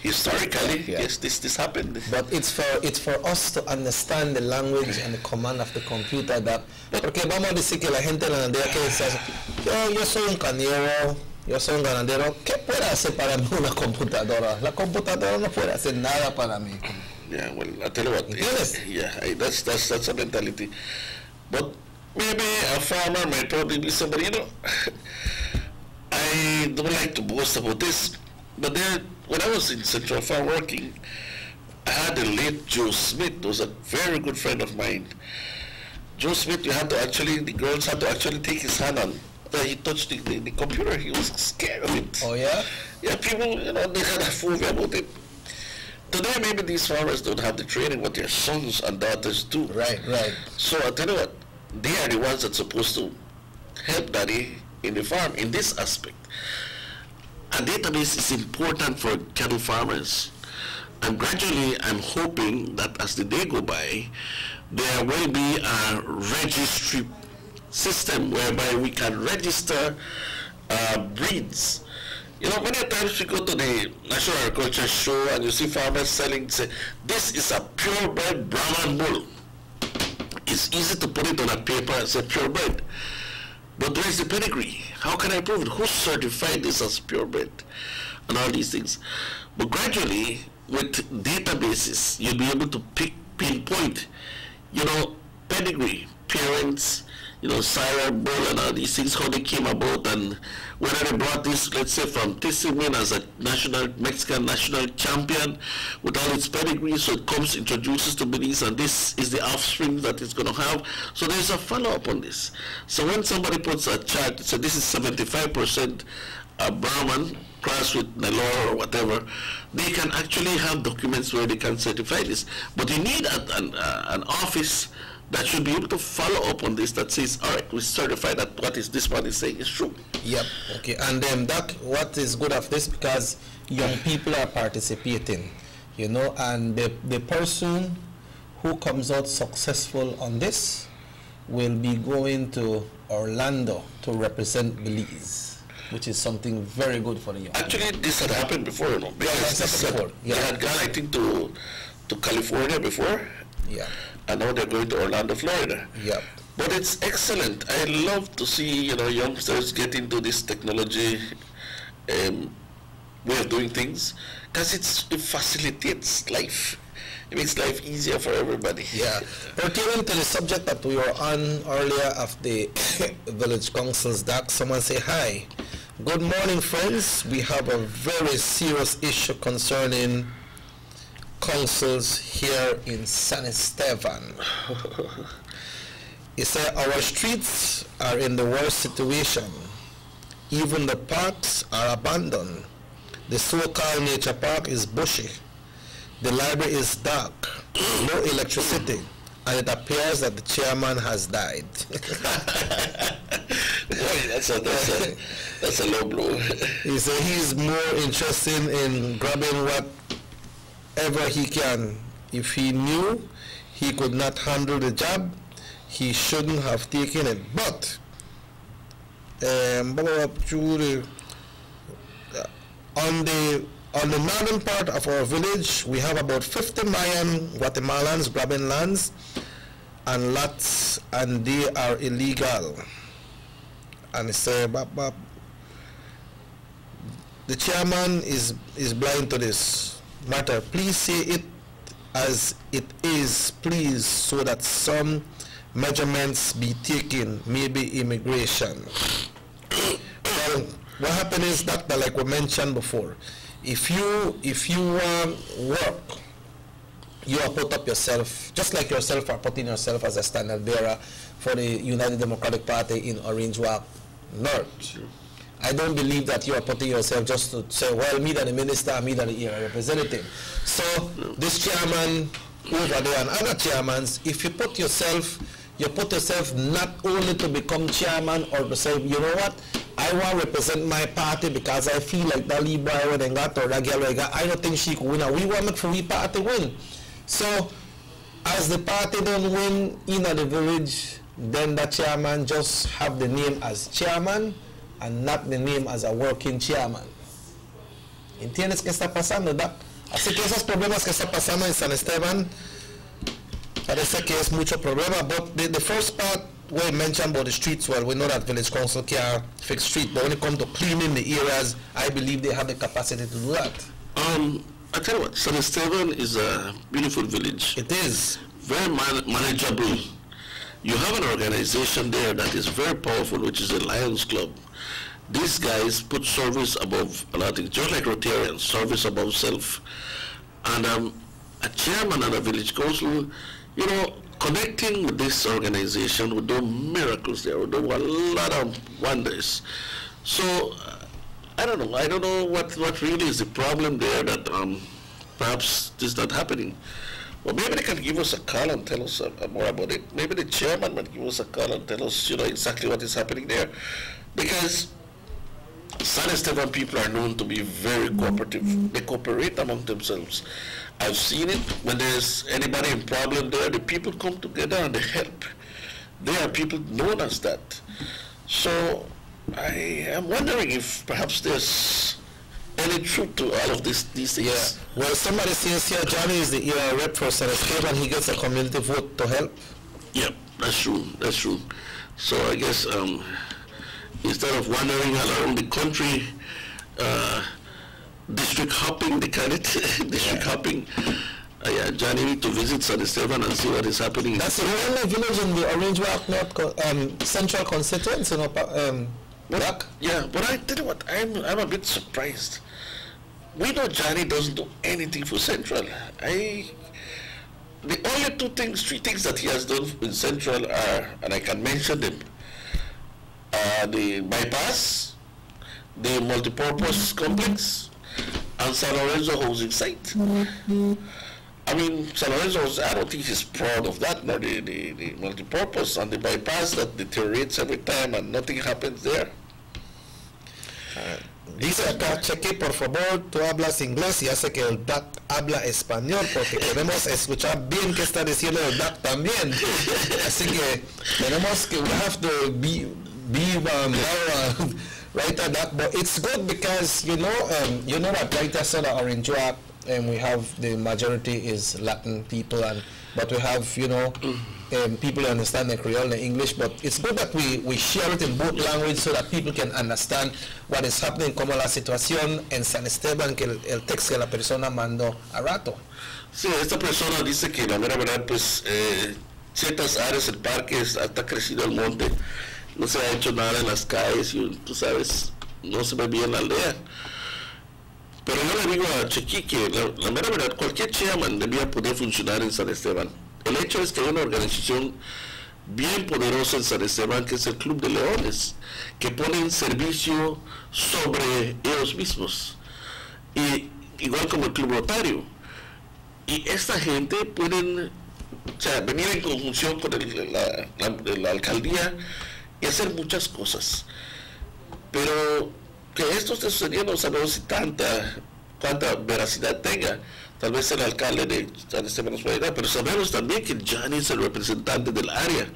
historically, yes, this happened. But it's for us to understand the language and the command of the computer, that porque vamos a decir que la gente la que dice, yo soy un cañero, yo soy un ganadero, ¿qué puede hacer para mí una computadora? La computadora no puede hacer nada para mí. Yeah, well, I tell you what, that's a mentality. But maybe a farmer might probably be somebody, I don't like to boast about this, but then when I was in Central Farm working, I had the late Joe Smith, who was a very good friend of mine. Joe Smith, the girls had to actually take his hand on. He touched the computer, he was scared of it. Oh yeah? Yeah, people, they had a phobia about it. Today, maybe these farmers don't have the training, but their sons and daughters do. Right. So I tell you what, they are the ones that's supposed to help daddy in the farm in this aspect. A database is important for cattle farmers. And gradually, I'm hoping that as the day go by, there will be a registry system whereby we can register breeds. Many times you go to the National Agriculture Show and you see farmers selling, say, this is a purebred Brahman bull. It's easy to put it on a paper and say purebred. But where's the pedigree? How can I prove it? Who certified this as purebred? And all these things. But gradually, with databases, you'll be able to pinpoint, pedigree, parents, sire, bull, and all these things, how they came about, and whether they brought this, let's say, from Tissimin as a Mexican national champion with all its pedigree, so it comes, introduces to Belize, and this is the offspring that it's going to have. So there's a follow-up on this. So when somebody puts a chart, so this is 75% Brahman crossed with Nellore or whatever, they can actually have documents where they can certify this. But you need an office that should be able to follow up on this, that says, all right, we certify that what is this one is saying is true. Yep, okay. And that what is good of this, because young people are participating, and the person who comes out successful on this will be going to Orlando to represent Belize, which is something very good for the young people. Actually, this had happened before, because they had gone, I think, to California before. Yeah. And now they're going to Orlando, Florida. Yeah. But it's excellent. I love to see, youngsters get into this technology way of doing things, because it facilitates life. It makes life easier for everybody. Yeah. Pertaining to the subject that we were on earlier of the village councils, Doc, someone say hi. Good morning, friends. We have a very serious issue concerning councils here in San Esteban. He said our streets are in the worst situation. Even the parks are abandoned. The so-called nature park is bushy. The library is dark, no electricity, and it appears that the chairman has died. Boy, that's a low blow. He said he's more interested in grabbing whatever he can. If he knew he could not handle the job, he shouldn't have taken it. But on the northern part of our village, we have about 50 Mayan Guatemalans grabbing lands and lots, and they are illegal. And they say, the chairman is blind to this matter. Please say it as it is, please, so that some measurements be taken, maybe immigration. Well, what happened is that, like we mentioned before, if you work, you are put up yourself, just like yourself are putting yourself as a standard bearer for the United Democratic Party in Orange Walk North. I don't believe that you are putting yourself just to say, well, me than the minister, me than the area representative. So this chairman over there and other chairmans, if you put yourself not only to become chairman or to say, you know what, I want to represent my party because I feel like that Lee boy when they got or that girl I don't think she could win. We want to make for we party win. So as the party don't win in the village, then the chairman just have the name as chairman and not the name as a working chairman. ¿Entiendes qué está pasando? Así que esos problemas que está pasando en San Esteban parece que es mucho problema. But the first part where you mentioned about the streets, well, we know that village council can't fix street, but when it comes to cleaning the areas, I believe they have the capacity to do that. I tell you what, San Esteban is a beautiful village. It is. Very manageable. You have an organization there that is very powerful, which is the Lions Club. These guys put service above a lot of things, just like Rotarians, service above self. And a chairman of a village council, you know, connecting with this organization would do miracles there, would do a lot of wonders. So, I don't know what really is the problem there that perhaps this is not happening. Well, maybe they can give us a call and tell us more about it. Maybe the chairman might give us a call and tell us, you know, exactly what is happening there. Because San Esteban people are known to be very cooperative. They cooperate among themselves. I've seen it when there's anybody in problem there, the people come together and they help. They are people known as that. So I am wondering if perhaps there's any truth to all of these things. Yeah. Well, somebody says here Johnny is the rep for San Esteban, he gets a community vote to help. Yeah, that's true. That's true. So I guess instead of wandering around the country, district hopping, they call it, district hopping. Yeah, Johnny need to visit San Esteban and see what is happening. That's the only village in the Orange Walk North Central constituency, you know, yeah, but I tell you what, I'm a bit surprised. We know Johnny doesn't do anything for Central. The only three things that he has done in Central are, and I can mention them, the bypass, the multipurpose complex, and San Lorenzo housing site. I mean, San Lorenzo, I don't think he's proud of that, nor the multipurpose and the bypass that deteriorates every time and nothing happens there. Dice acá, Cheque, por favor, tú hablas inglés y hace que el DAC habla español, porque queremos escuchar bien qué está diciendo el DAC también. Así que tenemos que, we have to be right at that. But it's good because, you know what, right there, the Orange Walk, and we have the majority is Latin people, but we have, you know, people who understand the Creole and English, but it's good that we share it in both languages so that people can understand what is happening, como la situación en San Esteban, que el texto que la persona mandó a rato. Sí, esta persona dice que la mera verdad, pues, ciertas áreas del parque hasta crecido el monte, no se ha hecho nada en las calles y tú sabes, no se ve bien la aldea. Pero yo le digo a Chequi que la mera verdad, cualquier chairman debía poder funcionar en San Esteban. El hecho es que hay una organización bien poderoso en San Esteban, que es el Club de Leones, que ponen servicio sobre ellos mismos, y igual como el Club Rotario. Y esta gente pueden, o sea, venir en conjunción con la alcaldía y hacer muchas cosas. Pero que esto esté sucediendo, no sabemos si cuánta veracidad tenga. Tal vez el alcalde de San Esteban nos puede dar, pero sabemos también que Johnny es el representante del área.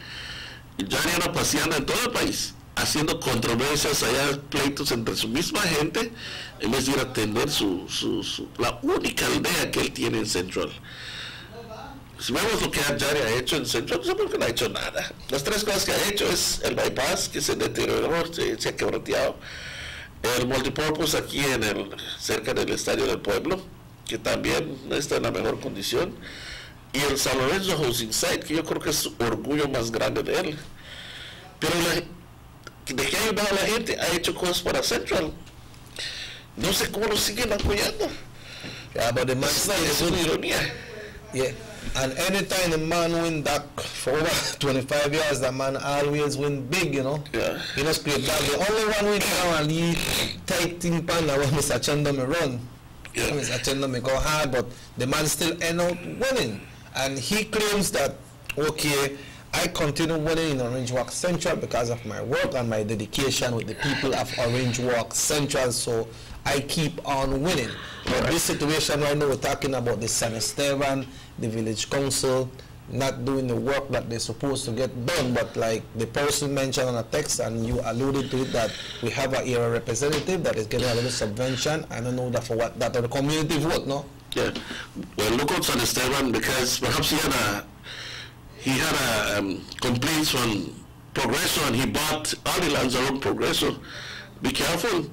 Y Johnny anda paseando en todo el país, haciendo controversias allá, pleitos entre su misma gente, en vez de ir a atender la única aldea que él tiene en Central. Si vemos lo que Johnny ha hecho en Central, no sabemos que no ha hecho nada. Las tres cosas que ha hecho es el bypass, que se deterioró, se ha quebranteado, el multipurpose aquí cerca del Estadio del Pueblo, que también no está en la mejor condición, y el San Lorenzo Housing Site, que yo creo que es su orgullo más grande de él. Pero de que ha ayudado a la gente, ha hecho cosas para Central. No sé cómo lo siguen apoyando. Yeah, but the man es una ironía. Yeah, and anytime the man win that for over 25 years, that man always win big, you know. Yeah. He must create that. The only one win now and he tight thing pan that was Mr. Chendome run. Yeah. Mr. Chendome go hard, but the man still end up winning. And he claims that, okay, I continue winning in Orange Walk Central because of my work and my dedication with the people of Orange Walk Central, so I keep on winning. But this situation right now, we're talking about the San Esteban, the village council, not doing the work that they're supposed to get done, but like the person mentioned on a text, and you alluded to it, that we have a area representative that is getting a little subvention. I don't know that for what, that or the community vote, no? Yeah, well, look at San Esteban, because perhaps he had complaints from Progreso, and he bought all the lands around Progreso. Be careful.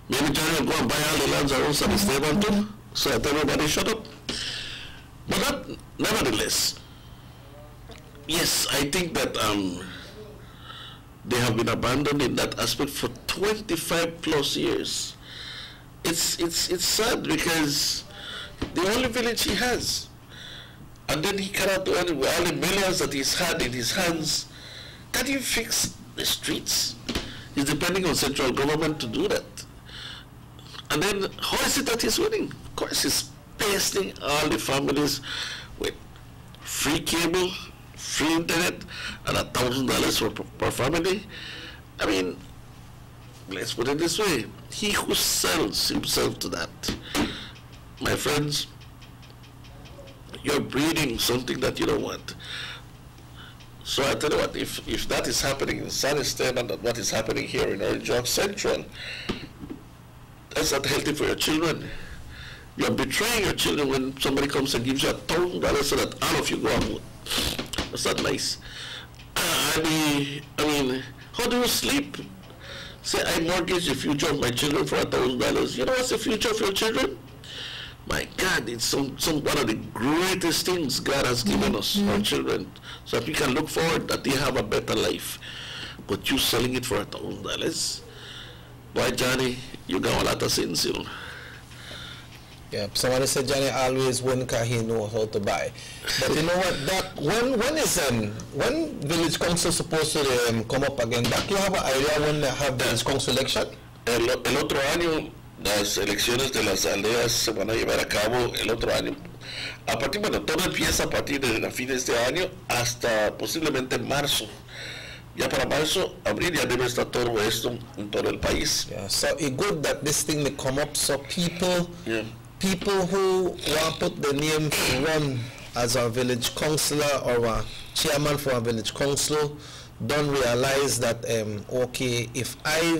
Maybe Johnny will go and buy all the lands around San Esteban too, so that everybody shut up. But nevertheless, yes, I think that they have been abandoned in that aspect for 25 plus years. It's sad, because the only village he has, and then he cannot do anything with all the millions that he's had in his hands. Can he fix the streets? He's depending on central government to do that. And then how is it that he's winning? Of course, he's pasting all the families with free cable, free internet, and $1,000 per family. I mean, let's put it this way: he who sells himself to that, my friends, you're breeding something that you don't want. So I tell you what, if that is happening in San Esteban, and what is happening here in Orange Walk Central, that's not healthy for your children. You're betraying your children when somebody comes and gives you $1,000 so that all of you go out. That's not nice. I mean, how do you sleep? Say, I mortgage the future of my children for $1,000. You know what's the future of your children? My God, it's one of the greatest things God has given us, our children, so that we can look forward that they have a better life. But you selling it for $1,000? Boy, Johnny, you got a lot of sins, you know. Yeah, somebody said Johnny always win because he knows how to buy. But you know what, Doc, when village council supposed to come up again, Doc, you have an idea when they have village council election? El otro año, las elecciones de las aldeas se van a llevar a cabo el otro año. Bueno, todo empieza a partir de la fin de este año hasta posiblemente marzo. Ya para marzo, abril, ya debe estar todo esto en todo el país. Yeah, so it's good that this thing may come up, so people who want to put the name to run as a village councillor or a chairman for a village council don't realize that, okay, if I'm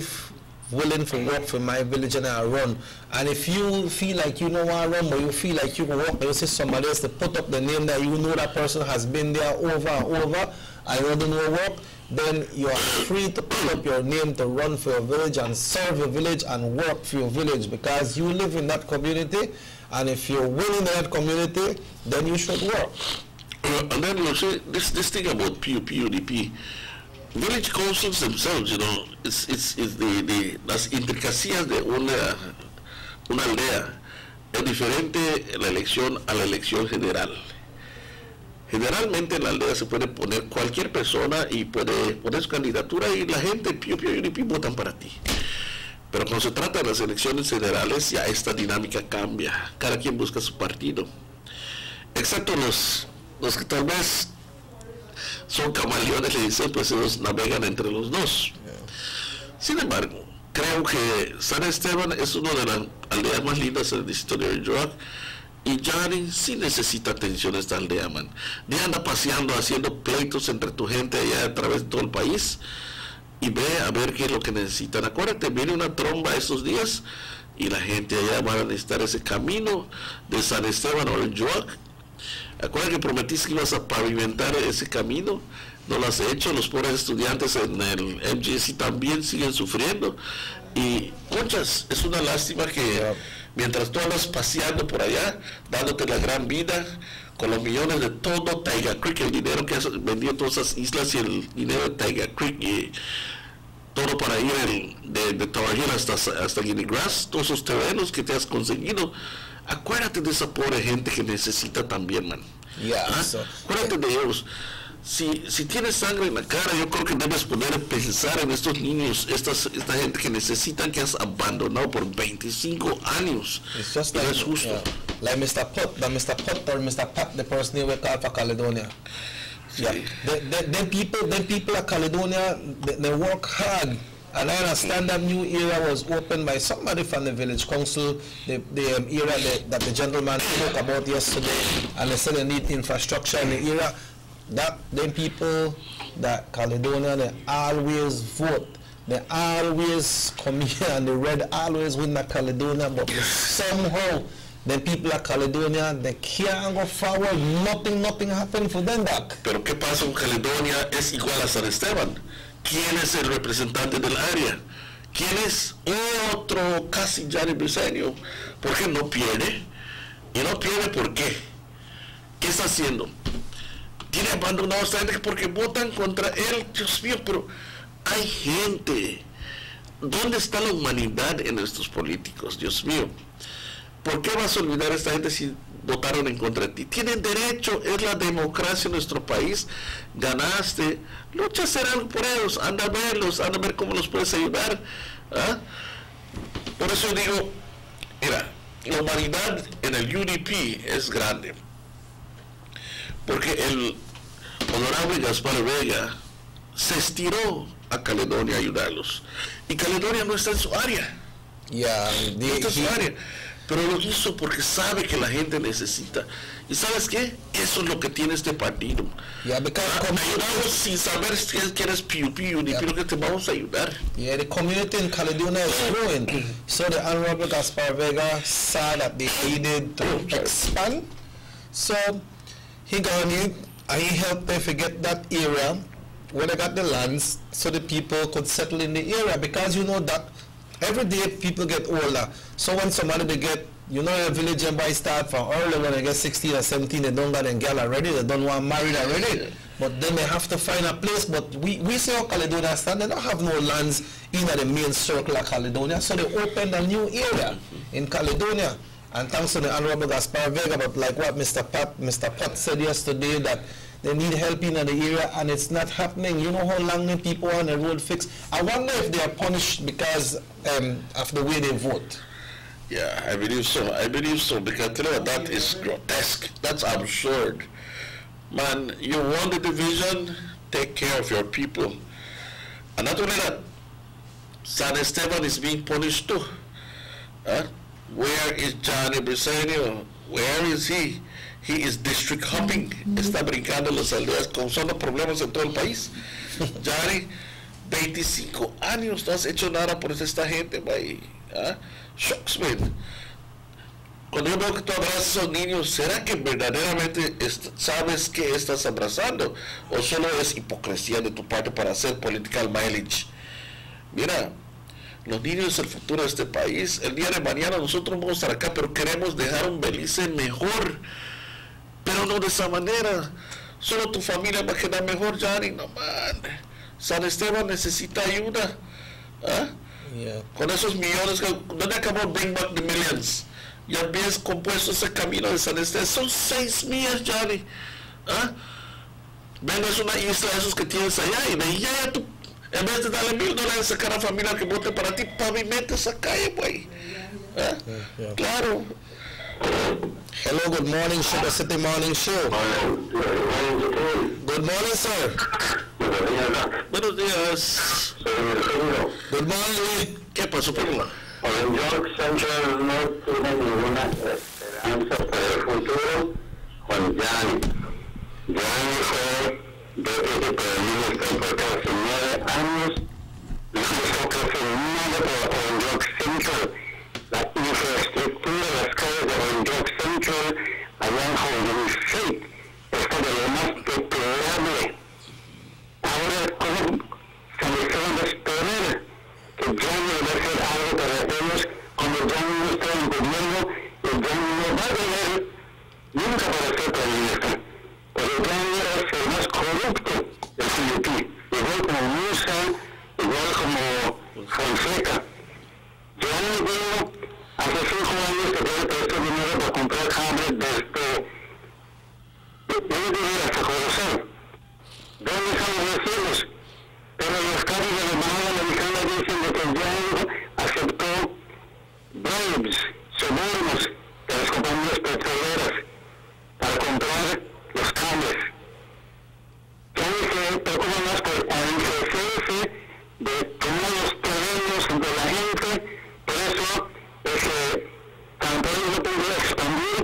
willing to work for my village and I run, and if you feel like you don't want to run, but you feel like you can work, you see somebody else to put up the name that you know that person has been there over and over, and you don't know work, then you are free to put up your name to run for your village and serve your village and work for your village, because you live in that community, and if you're winning in that community, then you should work. And then you see this thing about PUDP, village councils themselves, you know, it's las intricacias de una aldea es diferente la elección a la elección general. Generalmente en la aldea se puede poner cualquier persona y puede poner su candidatura y la gente, Pío Pío UDP, votan para ti. Pero cuando se trata de las elecciones generales, ya esta dinámica cambia. Cada quien busca su partido. Excepto los que tal vez son camaleones, le dicen, pues ellos navegan entre los dos. Sin embargo, creo que San Esteban es una de las aldeas más lindas del distrito de Orange Rock. Y Johnny sí necesita atención esta aldea, man. Ya anda paseando, haciendo pleitos entre tu gente allá a través de todo el país. Y ve a ver qué es lo que necesitan. Acuérdate, viene una tromba estos días y la gente allá va a necesitar ese camino de San Esteban a Orange Rock. Acuérdate que prometiste que ibas a pavimentar ese camino. No lo has hecho. Los pobres estudiantes en el MGC también siguen sufriendo. Y muchas, es una lástima que mientras tú andas paseando por allá, dándote la gran vida, con los millones de todo Taiga Creek, el dinero que has vendido todas esas islas y el dinero de Taiga Creek y todo para ir de Tower Hill hasta Guinea Grass, todos esos terrenos que te has conseguido, acuérdate de esa pobre gente que necesita también, man. Acuérdate de ellos. Si tienes sangre en la cara, yo creo que debes poner a pensar en estos niños, esta gente que necesitan, que has abandonado por 25 años. It's just like, es justo. Like Mr. Putt or Mr. Pat, the person we call for Caledonia. Yeah. Them people at Caledonia, they work hard. And I understand that new area was opened by somebody from the village council, the area that the gentleman spoke about yesterday, and they said they need infrastructure in the area. That them people that Caledonia, they always vote. They always come here and the red always win the Caledonia, but somehow the people of Caledonia, they can't go forward. Nothing happened for them back. Pero ¿qué pasa con Caledonia? Es igual a San Esteban. ¿Quién es el representante del área? ¿Quién es? Otro casi Johnny Briceño. ¿Por qué no pierde? Y no pierde ¿por qué? ¿Qué está haciendo? Tiene abandonado a esta gente porque votan contra él. Dios mío, pero hay gente. ¿Dónde está la humanidad en estos políticos? Dios mío. ¿Por qué vas a olvidar a esta gente si votaron en contra de ti? Tienen derecho, es la democracia en nuestro país. Ganaste, lucha a hacer algo por ellos, anda a verlos, anda a ver cómo los puedes ayudar. ¿Ah? Por eso digo, mira, la humanidad en el UDP es grande. Porque el honorable Gaspar Vega se estiró a Caledonia a ayudarlos. Y Caledonia no está en su área. No está en su área. Pero lo hizo porque sabe que la gente necesita. ¿Y sabes qué? Eso es lo que tiene este partido. Ayudamos sin saber quién es Pío Pío, ni pero que te vamos a ayudar. Yeah, the community in Caledonia is growing. So the Honorable Gaspar Vega saw that they needed to expand. So he got in and he helped them to get that area where they got the lands so the people could settle in the area, because you know that every day people get older. So when somebody they get, you know, a village and boy start from early when they get 16 or 17, they don't got a girl already, they don't want married already. But then they have to find a place. But we say how Caledonia stand, they don't have no lands in the main circle of Caledonia, so they opened a new area in Caledonia. And thanks to the Honorable Gaspar Vega, but like what Mr. Pat said yesterday, that they need help in the area and it's not happening. You know how long the people on the road fix? I wonder if they are punished because of the way they vote. Yeah, I believe so, because tell you, that is grotesque. That's absurd. Man, you won the division, take care of your people. And not only that, San Esteban is being punished too. Where is Johnny Briceño? Where is he? He is district hopping. Está brincando las aldeas, causando problemas en todo el país. Johnny, 25 años, no has hecho nada por esta gente, güey. Shocks, man. Cuando yo veo que tú abrazas a esos niños, ¿será que verdaderamente sabes que estás abrazando? ¿O solo es hipocresía de tu parte para hacer political mileage? Mira, los niños es el futuro de este país. El día de mañana nosotros vamos a estar acá, pero queremos dejar un Belice mejor. Pero no de esa manera. Solo tu familia va a quedar mejor, Johnny. No, man. San Esteban necesita ayuda. Con esos millones, ¿dónde acabó Bring Back the Millions? Ya habías compuesto ese camino de San Esteban. Son 6 millas, Johnny. ¿Ah? Vendes una isla de esos que tienes allá y de ahí ya tú, en vez de darle $1,000 a sacar a la familia que vote para ti, pavimenta esa calle, güey. ¿Ah? Claro. Hello, good morning, Sugar City Morning Show. Good morning, sir. Buenos días. Good morning. ¿Qué pasó, primo? York Central no tiene ninguna esperanza para el futuro con Gianni. Gianni fue deputy prime minister por casi 9 años. No hizo casi nada para York Central. La infraestructura de las calles de York Central allá en Holden Street está de lo más deplorable. Ahora, ¿cómo se les va a esperar que Gianni va a hacer algo para ellos cuando Gianni no está en gobierno y Gianni no va a tener nunca para ser prime minister? Porque Gianni es el más corrupto del CUP, igual como Musa, igual como Fonseca. Gianni vino hace 5 años que puede prestar dinero para comprar cable desde hasta Corozal. ¿Dónde están los vecinos? Pero los cables de la embajada americana dicen que Gianni aceptó bribes, sobornos de las compañías petroleras para comprar los cables. Gianni se preocupa más por enriquecerse de tomar los terrenos de la gente. Por eso es que Campbell no pudo expandir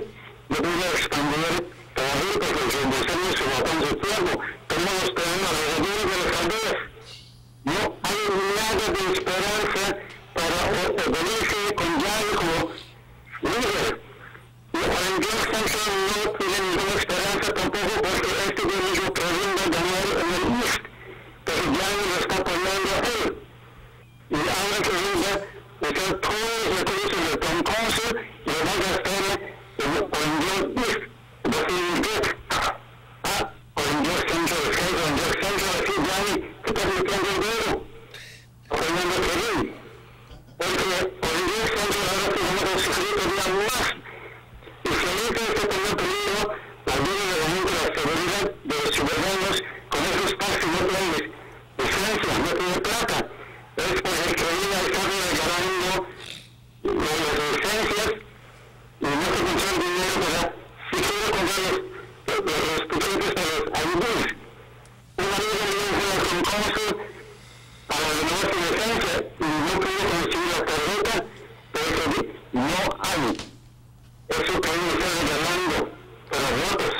todavía porque los diseños se botan su tiempo. Tomó los terrenos alrededor de las aldeas. No hay nada de esperanza para obedecer con Gianni como líder. Y en York Central no tiene ninguna esperanza tampoco porque este gobierno pretende ganar en el East. Pero Gianni lo está poniendo a él. Y ahora que venga, usar todos los recursos de Tom Council y lo va a gastar en York East. En York Central, en York Central, así Gianni, que está metiendo el dedo. Fernando Ferrín. Porque en York Central ahora se van a conseguir todavía más. Y Felipe está poniendo peligro la vida de la gente, la seguridad de los ciudadanos con esos pasos no tienen licencia, no tienen plata. Es porque el que viene al estado regalando las licencias y no se consigue el dinero para si quiere comprar los tiquetes para los ayudantes. Una vez me dijo con Council a la renovar su licencia y no pudo conseguir la tarjeta, pero no hay. Eso que uno está regalando para votos.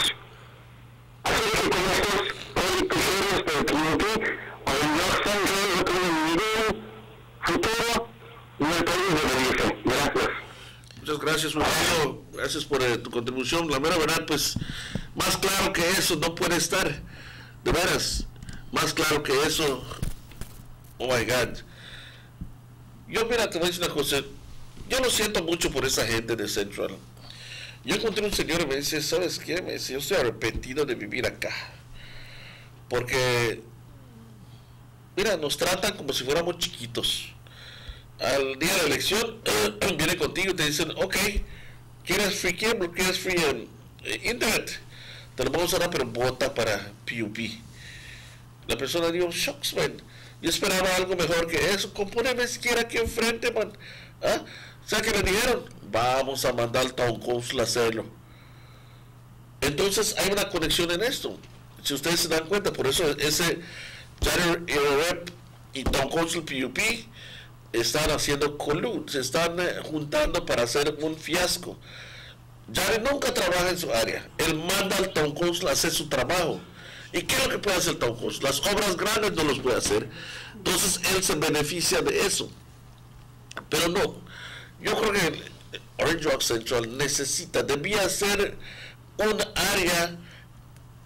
Así que con estos politicianos del PNP o en York Central no tienen ningún futuro en el país de Belice. Gracias. Muchas gracias, mi amigo. Gracias por tu contribución. La mera verdad, pues, más claro que eso no puede estar. De veras, más claro que eso. Oh my God. Yo, mira, te voy a decir una cosa. Yo lo siento mucho por esa gente de Central. Yo encontré un señor y me dice, ¿sabes qué? Me dice, yo estoy arrepentido de vivir acá. Porque, mira, nos tratan como si fuéramos chiquitos. Al día de la elección, viene contigo y te dicen, ok, ¿quieres free cable? ¿Quieres free internet? Te lo vamos a dar, pero vota para PUP. La persona dijo, shucks, man, yo esperaba algo mejor que eso. Compóneme siquiera aquí enfrente, man. ¿Ah? O sea, que le dijeron, vamos a mandar al Town Council a hacerlo. Entonces, hay una conexión en esto. Si ustedes se dan cuenta, por eso ese Janet Rep y Town Council PUP están haciendo collude, se están juntando para hacer un fiasco. Jared nunca trabaja en su área. Él manda al Town Council a hacer su trabajo. ¿Y qué es lo que puede hacer el Town Council? Las obras grandes no los puede hacer. Entonces él se beneficia de eso. Pero no. Yo creo que Orange Rock Central debía ser un área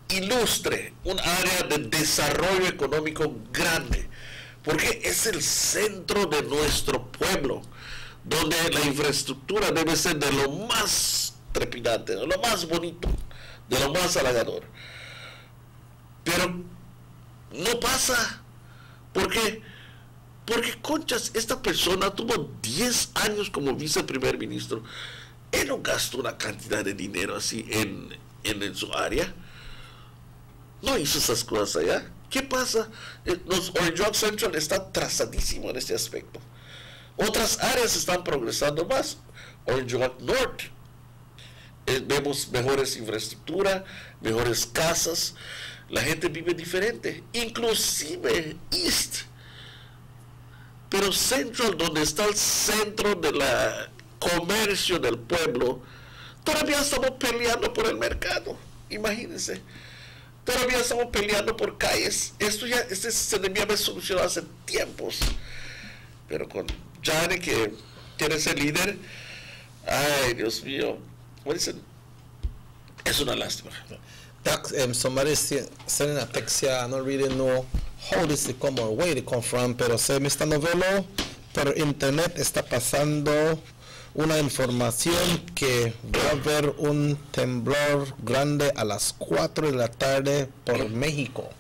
ilustre, un área de desarrollo económico grande, porque es el centro de nuestro pueblo, donde la infraestructura debe ser de lo más trepidante, de lo más bonito, de lo más halagador. Pero no pasa. ¿Por qué? Porque, conchas, esta persona tuvo 10 años como viceprimer ministro. Él no gastó una cantidad de dinero así en su área. no hizo esas cosas allá. ¿Qué pasa? Orange Walk Central está atrasadísimo en este aspecto. Otras áreas están progresando más. Orange Walk North, vemos mejores infraestructura, mejores casas, la gente vive diferente, inclusive East. Pero Central, donde está el centro del comercio del pueblo, todavía estamos peleando por el mercado. Imagínense. Todavía estamos peleando por calles. Este se debía haber solucionado hace tiempos. Pero con Johnny, que quiere ser líder, ay, Dios mío, es una lástima. Somebody sending a text here. I don't really know how this will come or where it come from, pero say, Mr. Novello, por internet está pasando una información que va a haber un temblor grande a las 4 de la tarde por México.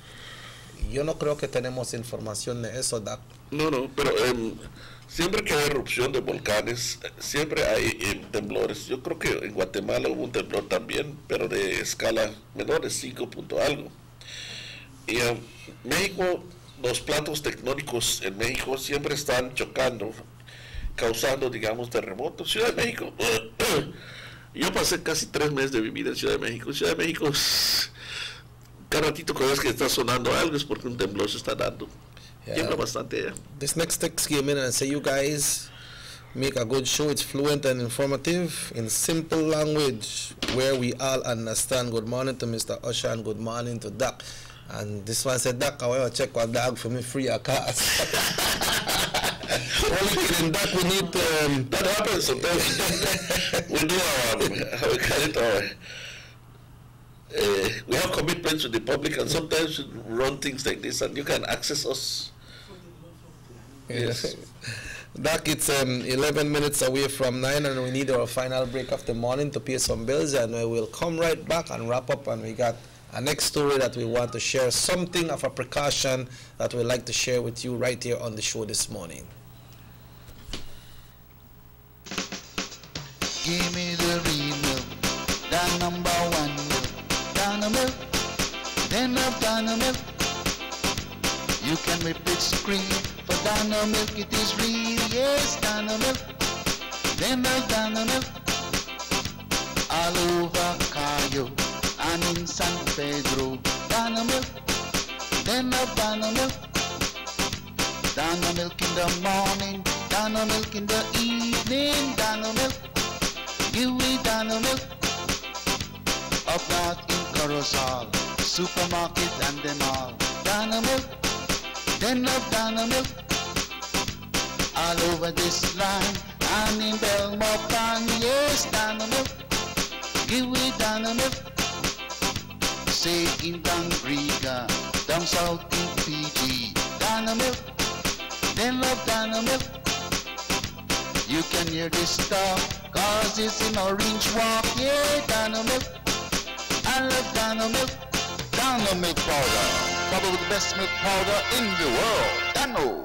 Yo no creo que tenemos información de eso, Doc. No, pero siempre que hay erupción de volcanes, siempre hay temblores. Yo creo que en Guatemala hubo un temblor también, pero de escala menor, de 5 punto algo. Y México, los platos tectónicos en México siempre están chocando, causando, digamos, terremotos. Ciudad de México, yo pasé casi 3 meses de vivir en Ciudad de México. Ciudad de México, cada ratito cada vez que está sonando algo es porque un temblor se está dando. Tiembla bastante allá. This next text came in and say, you guys make a good show. It's fluent and informative in simple language where we all understand. Good morning to Mr. Usher and good morning to Doc. And this one said, Doc, I want to check what dog for me free a class. Only kidding, Doc, we need that happens sometimes. We do we have commitments to the public, and sometimes we run things like this, and you can access us. Yes. Doc, it's 11 minutes away from 9, and we need our final break of the morning to pay some bills, and we will come right back and wrap up, and we got a next story that we want to share, something of a precaution that we'd like to share with you right here on the show this morning. Give me the real milk, the number one milk, Dano milk, then of Dano milk. You can rip it scream, for Dano milk it is real, yes, Dano milk, then of Dano milk. All over Cayo and in San Pedro, Dano milk, then of Dano milk. Dano milk in the morning, Dano milk in the evening, Dano milk. Give me Dano milk. Up north in Corozal, supermarket and them all. Dano milk, then of Dano milk. All over this land and in Belmopan, yes, Dano milk. Give me Dano milk. Say in Dangriga, down south in Fiji, Dano milk, then of Dano milk. You can hear this stuff, cause it's in Orange Walk, yeah, Dano milk. I love Dano milk. Dano milk powder, probably the best milk powder in the world. Dano.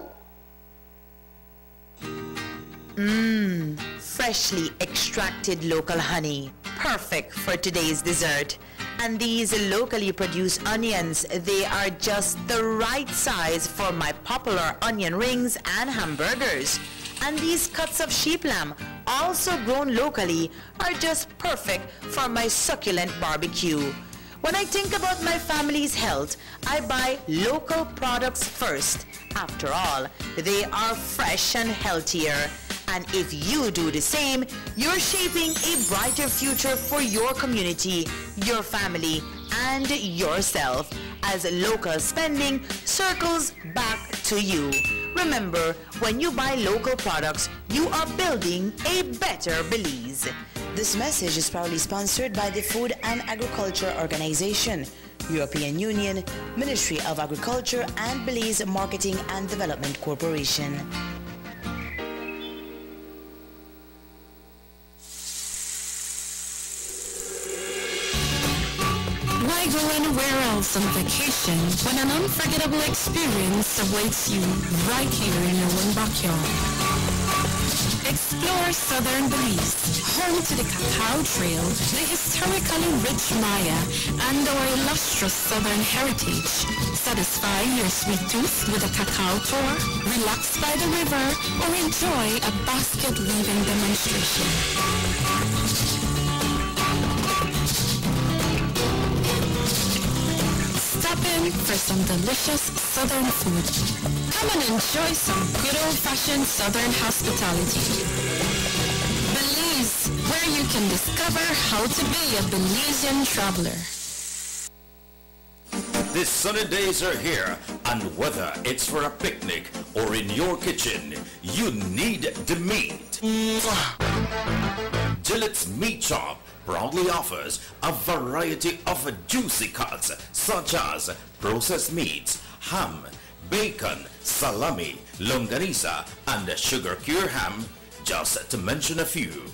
Freshly extracted local honey, perfect for today's dessert. And these locally produced onions, they are just the right size for my popular onion rings and hamburgers. And these cuts of sheep lamb, also grown locally, are just perfect for my succulent barbecue. When I think about my family's health, I buy local products first. After all, they are fresh and healthier. And if you do the same, you're shaping a brighter future for your community, your family, and yourself, as local spending circles back to you. Remember, when you buy local products, you are building a better Belize. This message is proudly sponsored by the Food and Agriculture Organization, European Union, Ministry of Agriculture, and Belize Marketing and Development Corporation. Why go anywhere else on vacation when an unforgettable experience awaits you right here in your own backyard? Explore Southern Belize, home to the Cacao Trail, the historically rich Maya and our illustrious Southern heritage. Satisfy your sweet tooth with a cacao tour, relax by the river, or enjoy a basket weaving demonstration. Stop in for some delicious Southern food. Come and enjoy some good old-fashioned Southern hospitality. Belize, where you can discover how to be a Belizean traveler. The sunny days are here, and whether it's for a picnic or in your kitchen, you need the meat. Gillette's Meat Chop proudly offers a variety of juicy cuts such as processed meats, ham, bacon, salami, longaniza, and sugar cure ham, just to mention a few.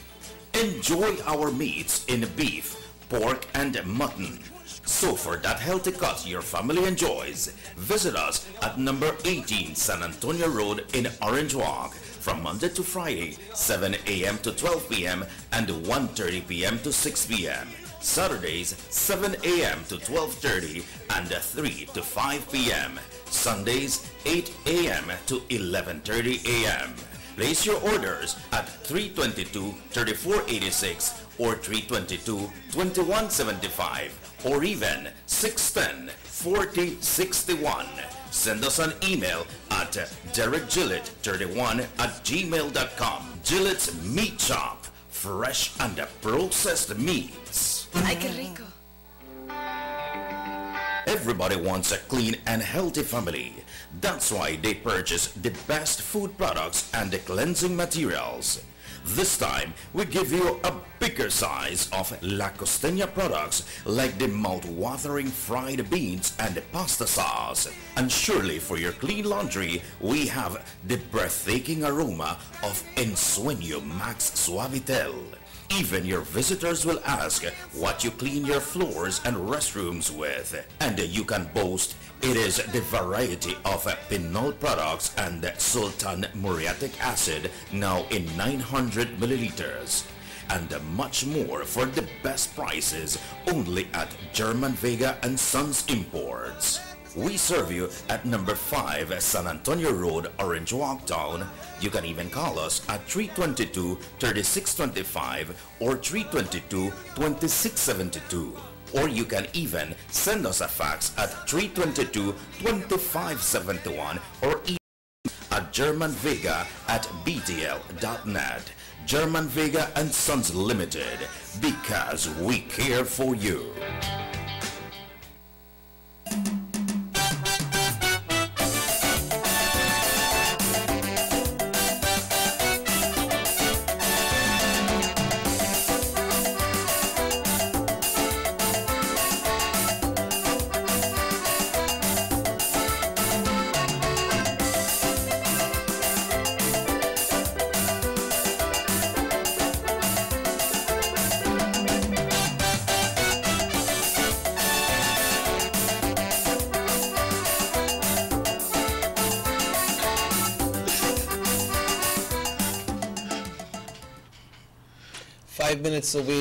Enjoy our meats in beef, pork, and mutton. So for that healthy cut your family enjoys, visit us at number 18 San Antonio Road in Orange Walk from Monday to Friday, 7 a.m. to 12 p.m. and 1:30 p.m. to 6 p.m. Saturdays, 7 a.m. to 12:30 and 3 to 5 p.m. Sundays, 8 a.m. to 11:30 a.m. Place your orders at 322-3486 or 322-2175 or even 610-4061. Send us an email at derekgillett31@gmail.com. Gillette's Meat Chop, fresh and processed meats. Ay, qué rico. Everybody wants a clean and healthy family. That's why they purchase the best food products and the cleansing materials. This time, we give you a bigger size of La Costeña products like the mouth-watering fried beans and the pasta sauce. And surely for your clean laundry, we have the breathtaking aroma of Ensueño Max Suavitel. Even your visitors will ask what you clean your floors and restrooms with. And you can boast it is the variety of Pinol products and Sultan muriatic acid now in 900 milliliters. And much more for the best prices only at German Vega and Sons Imports. We serve you at number 5 San Antonio Road, Orange Walk Town. You can even call us at 322-3625 or 322-2672. Or you can even send us a fax at 322-2571 or email at germanvega@btl.net. German Vega and Sons Limited, because we care for you.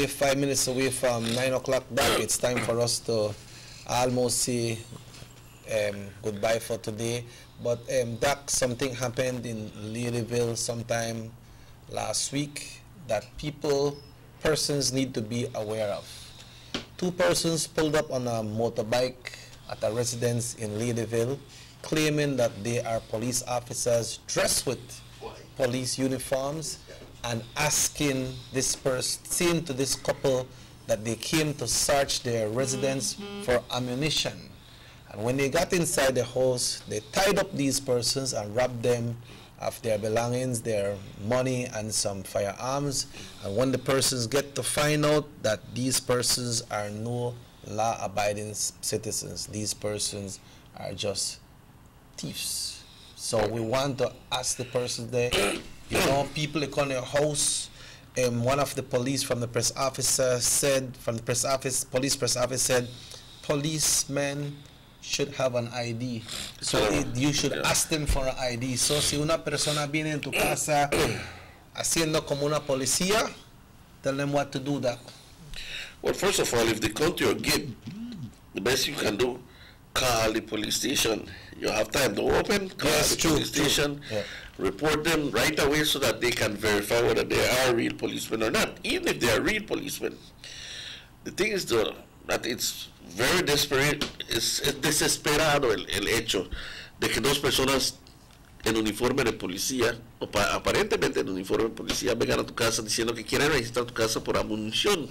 Five minutes away from 9 o'clock back. It's time for us to almost say goodbye for today. But Doc, something happened in Ladyville sometime last week that persons need to be aware of. 2 persons pulled up on a motorbike at a residence in Ladyville, claiming that they are police officers dressed with police uniforms, and asking saying to this couple that they came to search their residence for ammunition. And when they got inside the house, they tied up these persons and robbed them of their belongings, their money, and some firearms. And when the persons get to find out that these persons are no law-abiding citizens, these persons are just thieves. So we want to ask the persons there, you know, people that come to your house. One of the police from the press officer said, police press office said, policemen should have an ID. So you should ask them for an ID. So si una persona viene en tu casa haciendo como una policía, tell them what to do. That. Well, first of all, if they come to your gate, the best you can do, call the police station. You have time to open, call the police station, report them right away so that they can verify whether they are real policemen or not. Even if they are real policemen, the thing is that it's very desperate, es desesperado el hecho de que dos personas en uniforme de policía, o aparentemente en uniforme de policía, vengan a tu casa diciendo que quieren registrar tu casa por munición,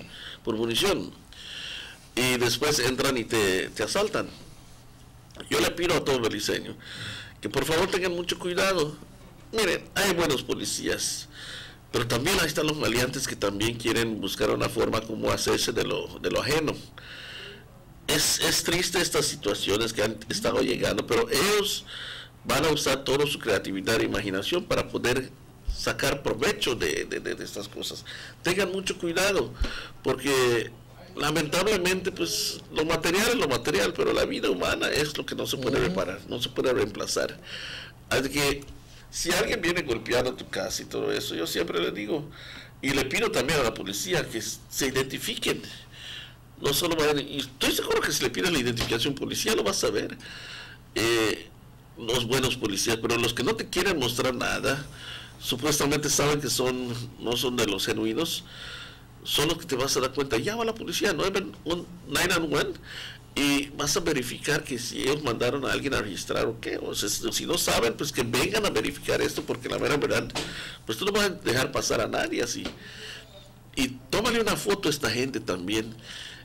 y después entran y te asaltan. Yo le pido a todo beliceño que por favor tengan mucho cuidado. Miren, hay buenos policías, pero también ahí están los maleantes que también quieren buscar una forma como hacerse de lo ajeno. Es triste estas situaciones que han estado llegando, pero ellos van a usar toda su creatividad e imaginación para poder sacar provecho de estas cosas. Tengan mucho cuidado, porque lamentablemente pues lo material es lo material, pero la vida humana es lo que no se puede reparar, no se puede reemplazar. Así que si alguien viene golpeando tu casa y todo eso, yo siempre le digo, y le pido también a la policía que se identifiquen. No solo vayan, y estoy seguro que si le piden la identificación policial lo vas a ver, los buenos policías, pero los que no te quieren mostrar nada, supuestamente saben que no son de los genuinos, son los que te vas a dar cuenta. Llama a la policía, 911, y vas a verificar que si ellos mandaron a alguien a registrar o qué, o sea, si no saben, pues que vengan a verificar esto, porque la mera verdad, pues tú no vas a dejar pasar a nadie así. Y tómale una foto a esta gente también.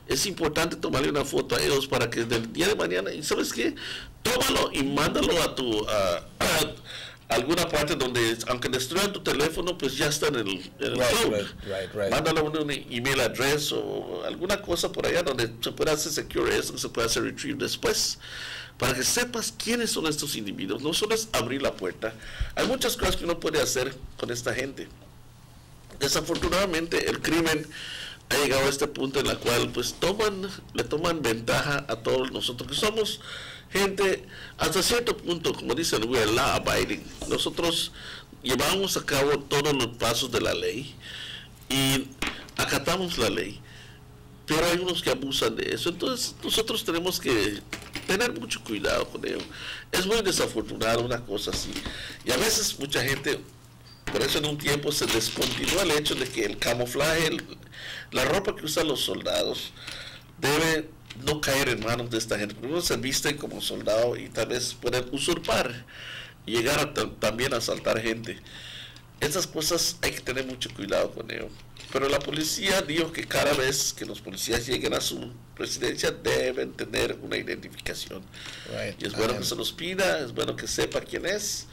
Es importante tomarle una foto a ellos para que del día de mañana, y ¿sabes qué? Tómalo y mándalo a alguna parte donde, aunque destruyan tu teléfono, pues ya está en el cloud. Mándalo un email address o alguna cosa por allá donde se pueda hacer secure eso, se pueda hacer retrieve después, para que sepas quiénes son estos individuos. No solo es abrir la puerta, hay muchas cosas que uno puede hacer con esta gente. Desafortunadamente el crimen ha llegado a este punto en la cual pues le toman ventaja a todos nosotros que somos gente hasta cierto punto, como dicen, we are law abiding. Nosotros llevamos a cabo todos los pasos de la ley y acatamos la ley, pero hay unos que abusan de eso. Entonces nosotros tenemos que tener mucho cuidado con ello. Es muy desafortunado una cosa así, y a veces mucha gente, por eso en un tiempo se descontinuó el hecho de que el camuflaje, la ropa que usan los soldados debe no caer en manos de esta gente, porque uno se viste como soldado y tal vez pueden usurpar y llegar a también a asaltar gente. Estas cosas hay que tener mucho cuidado con ello. Pero la policía dijo que cada vez que los policías lleguen a su residencia deben tener una identificación. Y es bueno que se los pida, es bueno que sepa quién es,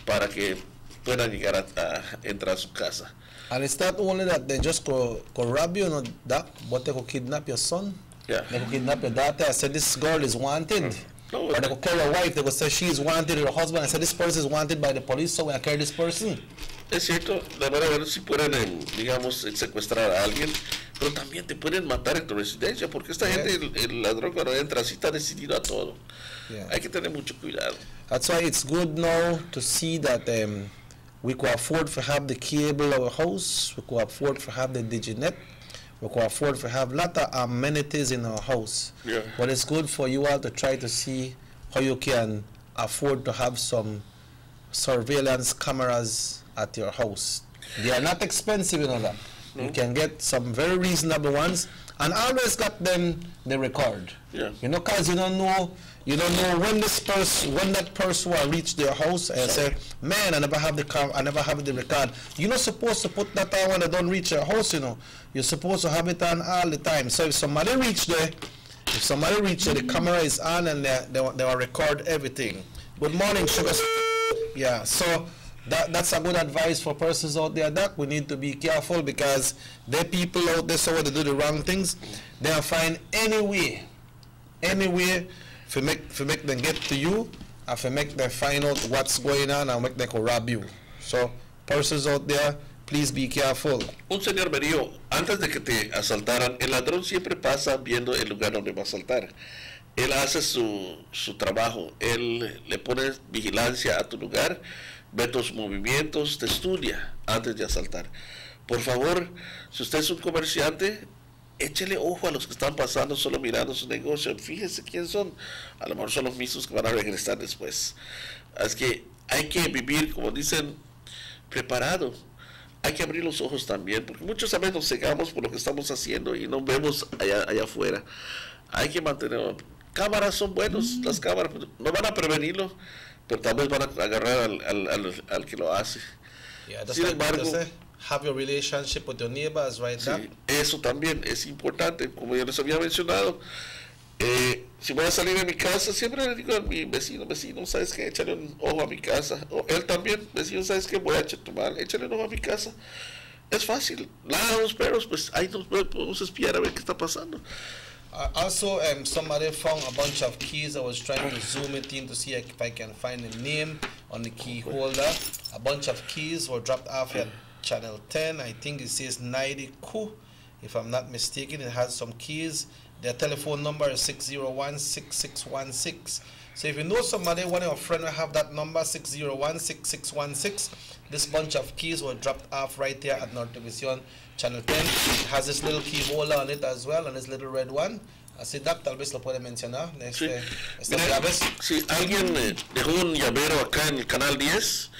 para que puedan llegar a entrar a su casa. And it's not only that they just go rob you, not that, but they go kidnap your son. Yeah. They go kidnap your daughter. I said this girl is wanted. Or they go carry a wife. They go say she is wanted, or her husband. I said this person is wanted by the police, so we carry this person. Es cierto, la verdad, si pueden, digamos, secuestrar a alguien, pero también te pueden matar en tu residencia, porque esta gente, el ladrón cuando entra así está decidido a todo. Hay que tener mucho cuidado. That's why it's good now to see that we could afford to have the cable our house, we could afford to have the Diginet, we could afford to have a lot of amenities in our house. But it's good for you all to try to see how you can afford to have some surveillance cameras at your house. They are not expensive, you know that. You can get some very reasonable ones, and always got them the record. You know, cause you don't know when that person will reach their house and say, man, I never have the record. You're not supposed to put that on when they don't reach your house, you know. You're supposed to have it on all the time. So if somebody reach there, the camera is on and they will record everything. Good morning, Sugar. Yeah, so that's a good advice for persons out there, that we need to be careful, because there are people out there, so when they do the wrong things, they'll find any way to make them get to you, and to make them find out what's going on and make them go rob you. So persons out there, please be careful. Un señor me dijo, antes de que te asaltaran, el ladrón siempre pasa viendo el lugar donde va a asaltar. Él hace su trabajo, él le pone vigilancia a tu lugar, ve tus movimientos, te estudia antes de asaltar. Por favor, si usted es un comerciante, échele ojo a los que están pasando solo mirando su negocio. Fíjese quién son. A lo mejor son los mismos que van a regresar después. Es que hay que vivir, como dicen, preparado. Hay que abrir los ojos también, porque muchas veces nos cegamos por lo que estamos haciendo y no vemos allá afuera. Hay que mantener. Cámaras son buenos, las cámaras no van a prevenirlo, pero tal vez van a agarrar al que lo hace. Sin embargo, have your relationship with your neighbors, right? Sí, eso también es importante, como ya les había mencionado. Si voy a salir de mi casa, siempre le digo a mi vecino, ¿sabes qué? Échale un ojo a mi casa. O él también, vecino, ¿sabes qué? Voy a tomar, échale un ojo a mi casa. Es fácil. Nada, los perros, pues ahí nos podemos espiar a ver qué está pasando. Also, somebody found a bunch of keys. I was trying to zoom it in to see if I can find a name on the key holder. A bunch of keys were dropped off at Channel 10. I think it says 90Q. If I'm not mistaken, it has some keys. Their telephone number is 601-6616. So if you know somebody, one of your friends will have that number, 601-6616. This bunch of keys were dropped off right there at North Division Channel 10. It has this little key holder on it as well, and this little red one. Así tal vez lo puede mencionar. Sí. Si alguien dejó un llavero acá en el canal 10,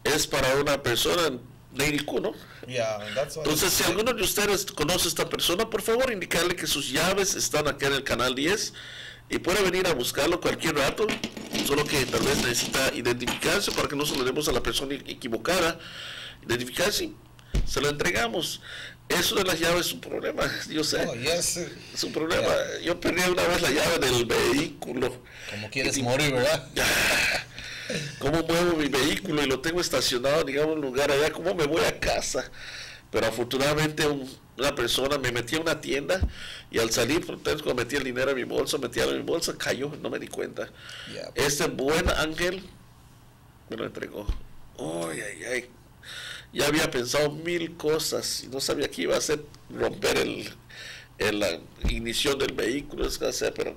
es para una persona, Neiriku, ¿no? Yeah, that's what. Entonces, si alguno de ustedes conoce a esta persona, por favor, indicarle que sus llaves están acá en el canal 10 y puede venir a buscarlo cualquier rato, solo que tal vez necesita identificarse para que no se lo demos a la persona equivocada. Identificarse, se lo entregamos. Eso de las llaves es un problema, yo sé. Oh, yes. Es un problema. Yeah. Yo perdí una vez la llave del vehículo. Como quieres morir, ¿verdad? ¿Cómo muevo mi vehículo y lo tengo estacionado, digamos, en un lugar allá? ¿Cómo me voy a casa? Pero afortunadamente una persona me metía a una tienda y al salir, entonces cuando metía el dinero en mi bolsa, cayó, no me di cuenta. Yeah. Este buen ángel me lo entregó. Ay. Ya había pensado 1000 cosas y no sabía que iba a hacer romper la ignición del vehículo, pero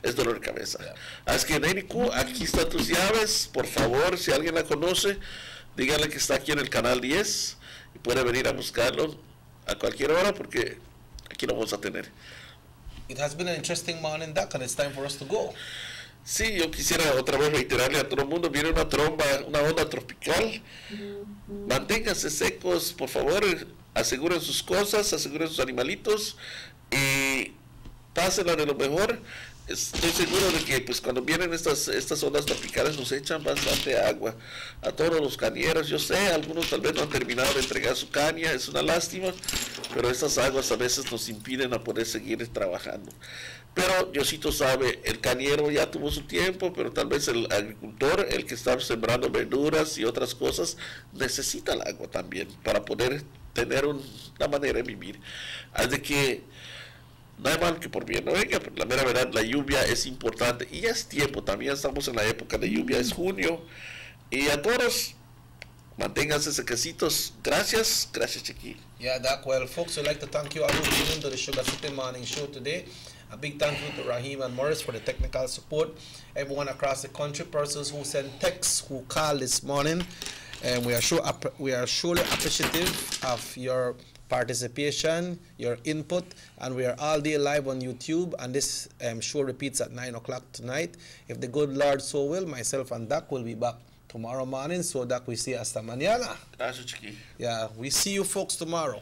es dolor de cabeza. Yeah. Así que Neiriku, aquí están tus llaves, por favor, si alguien la conoce, díganle que está aquí en el canal 10 y puede venir a buscarlo a cualquier hora porque aquí lo vamos a tener. It has been an interesting morning, Doc, and it's time for us to go. Sí, yo quisiera otra vez reiterarle a todo el mundo, viene una onda tropical. Manténganse secos, por favor, aseguren sus cosas, aseguren sus animalitos y pásenla de lo mejor. Estoy seguro de que pues cuando vienen estas ondas tropicales nos echan bastante agua a todos los cañeros. Yo sé, algunos tal vez no han terminado de entregar su caña, es una lástima, pero estas aguas a veces nos impiden a poder seguir trabajando. Pero Diosito sabe, el cañero ya tuvo su tiempo, pero tal vez el agricultor, el que está sembrando verduras y otras cosas, necesita el agua también para poder tener una manera de vivir. Así que no hay mal que por bien no venga, pero la mera verdad, la lluvia es importante y ya es tiempo, también estamos en la época de lluvia, es junio, y a todos, manténganse sequecitos. Gracias, Chiqui. Yeah, Doc, well, folks, I'd like to thank you all for tuning into the Sugar City Morning Show today. A big thank you to Raheem and Morris for the technical support. Everyone across the country, persons who sent texts, who called this morning, and we are surely appreciative of your participation, your input, and we are all day live on YouTube, and this show repeats at 9 o'clock tonight. If the good Lord so will, myself and Doc will be back tomorrow morning, so Doc, we see hasta mañana. Gracias, Chiqui. Yeah, we see you folks tomorrow.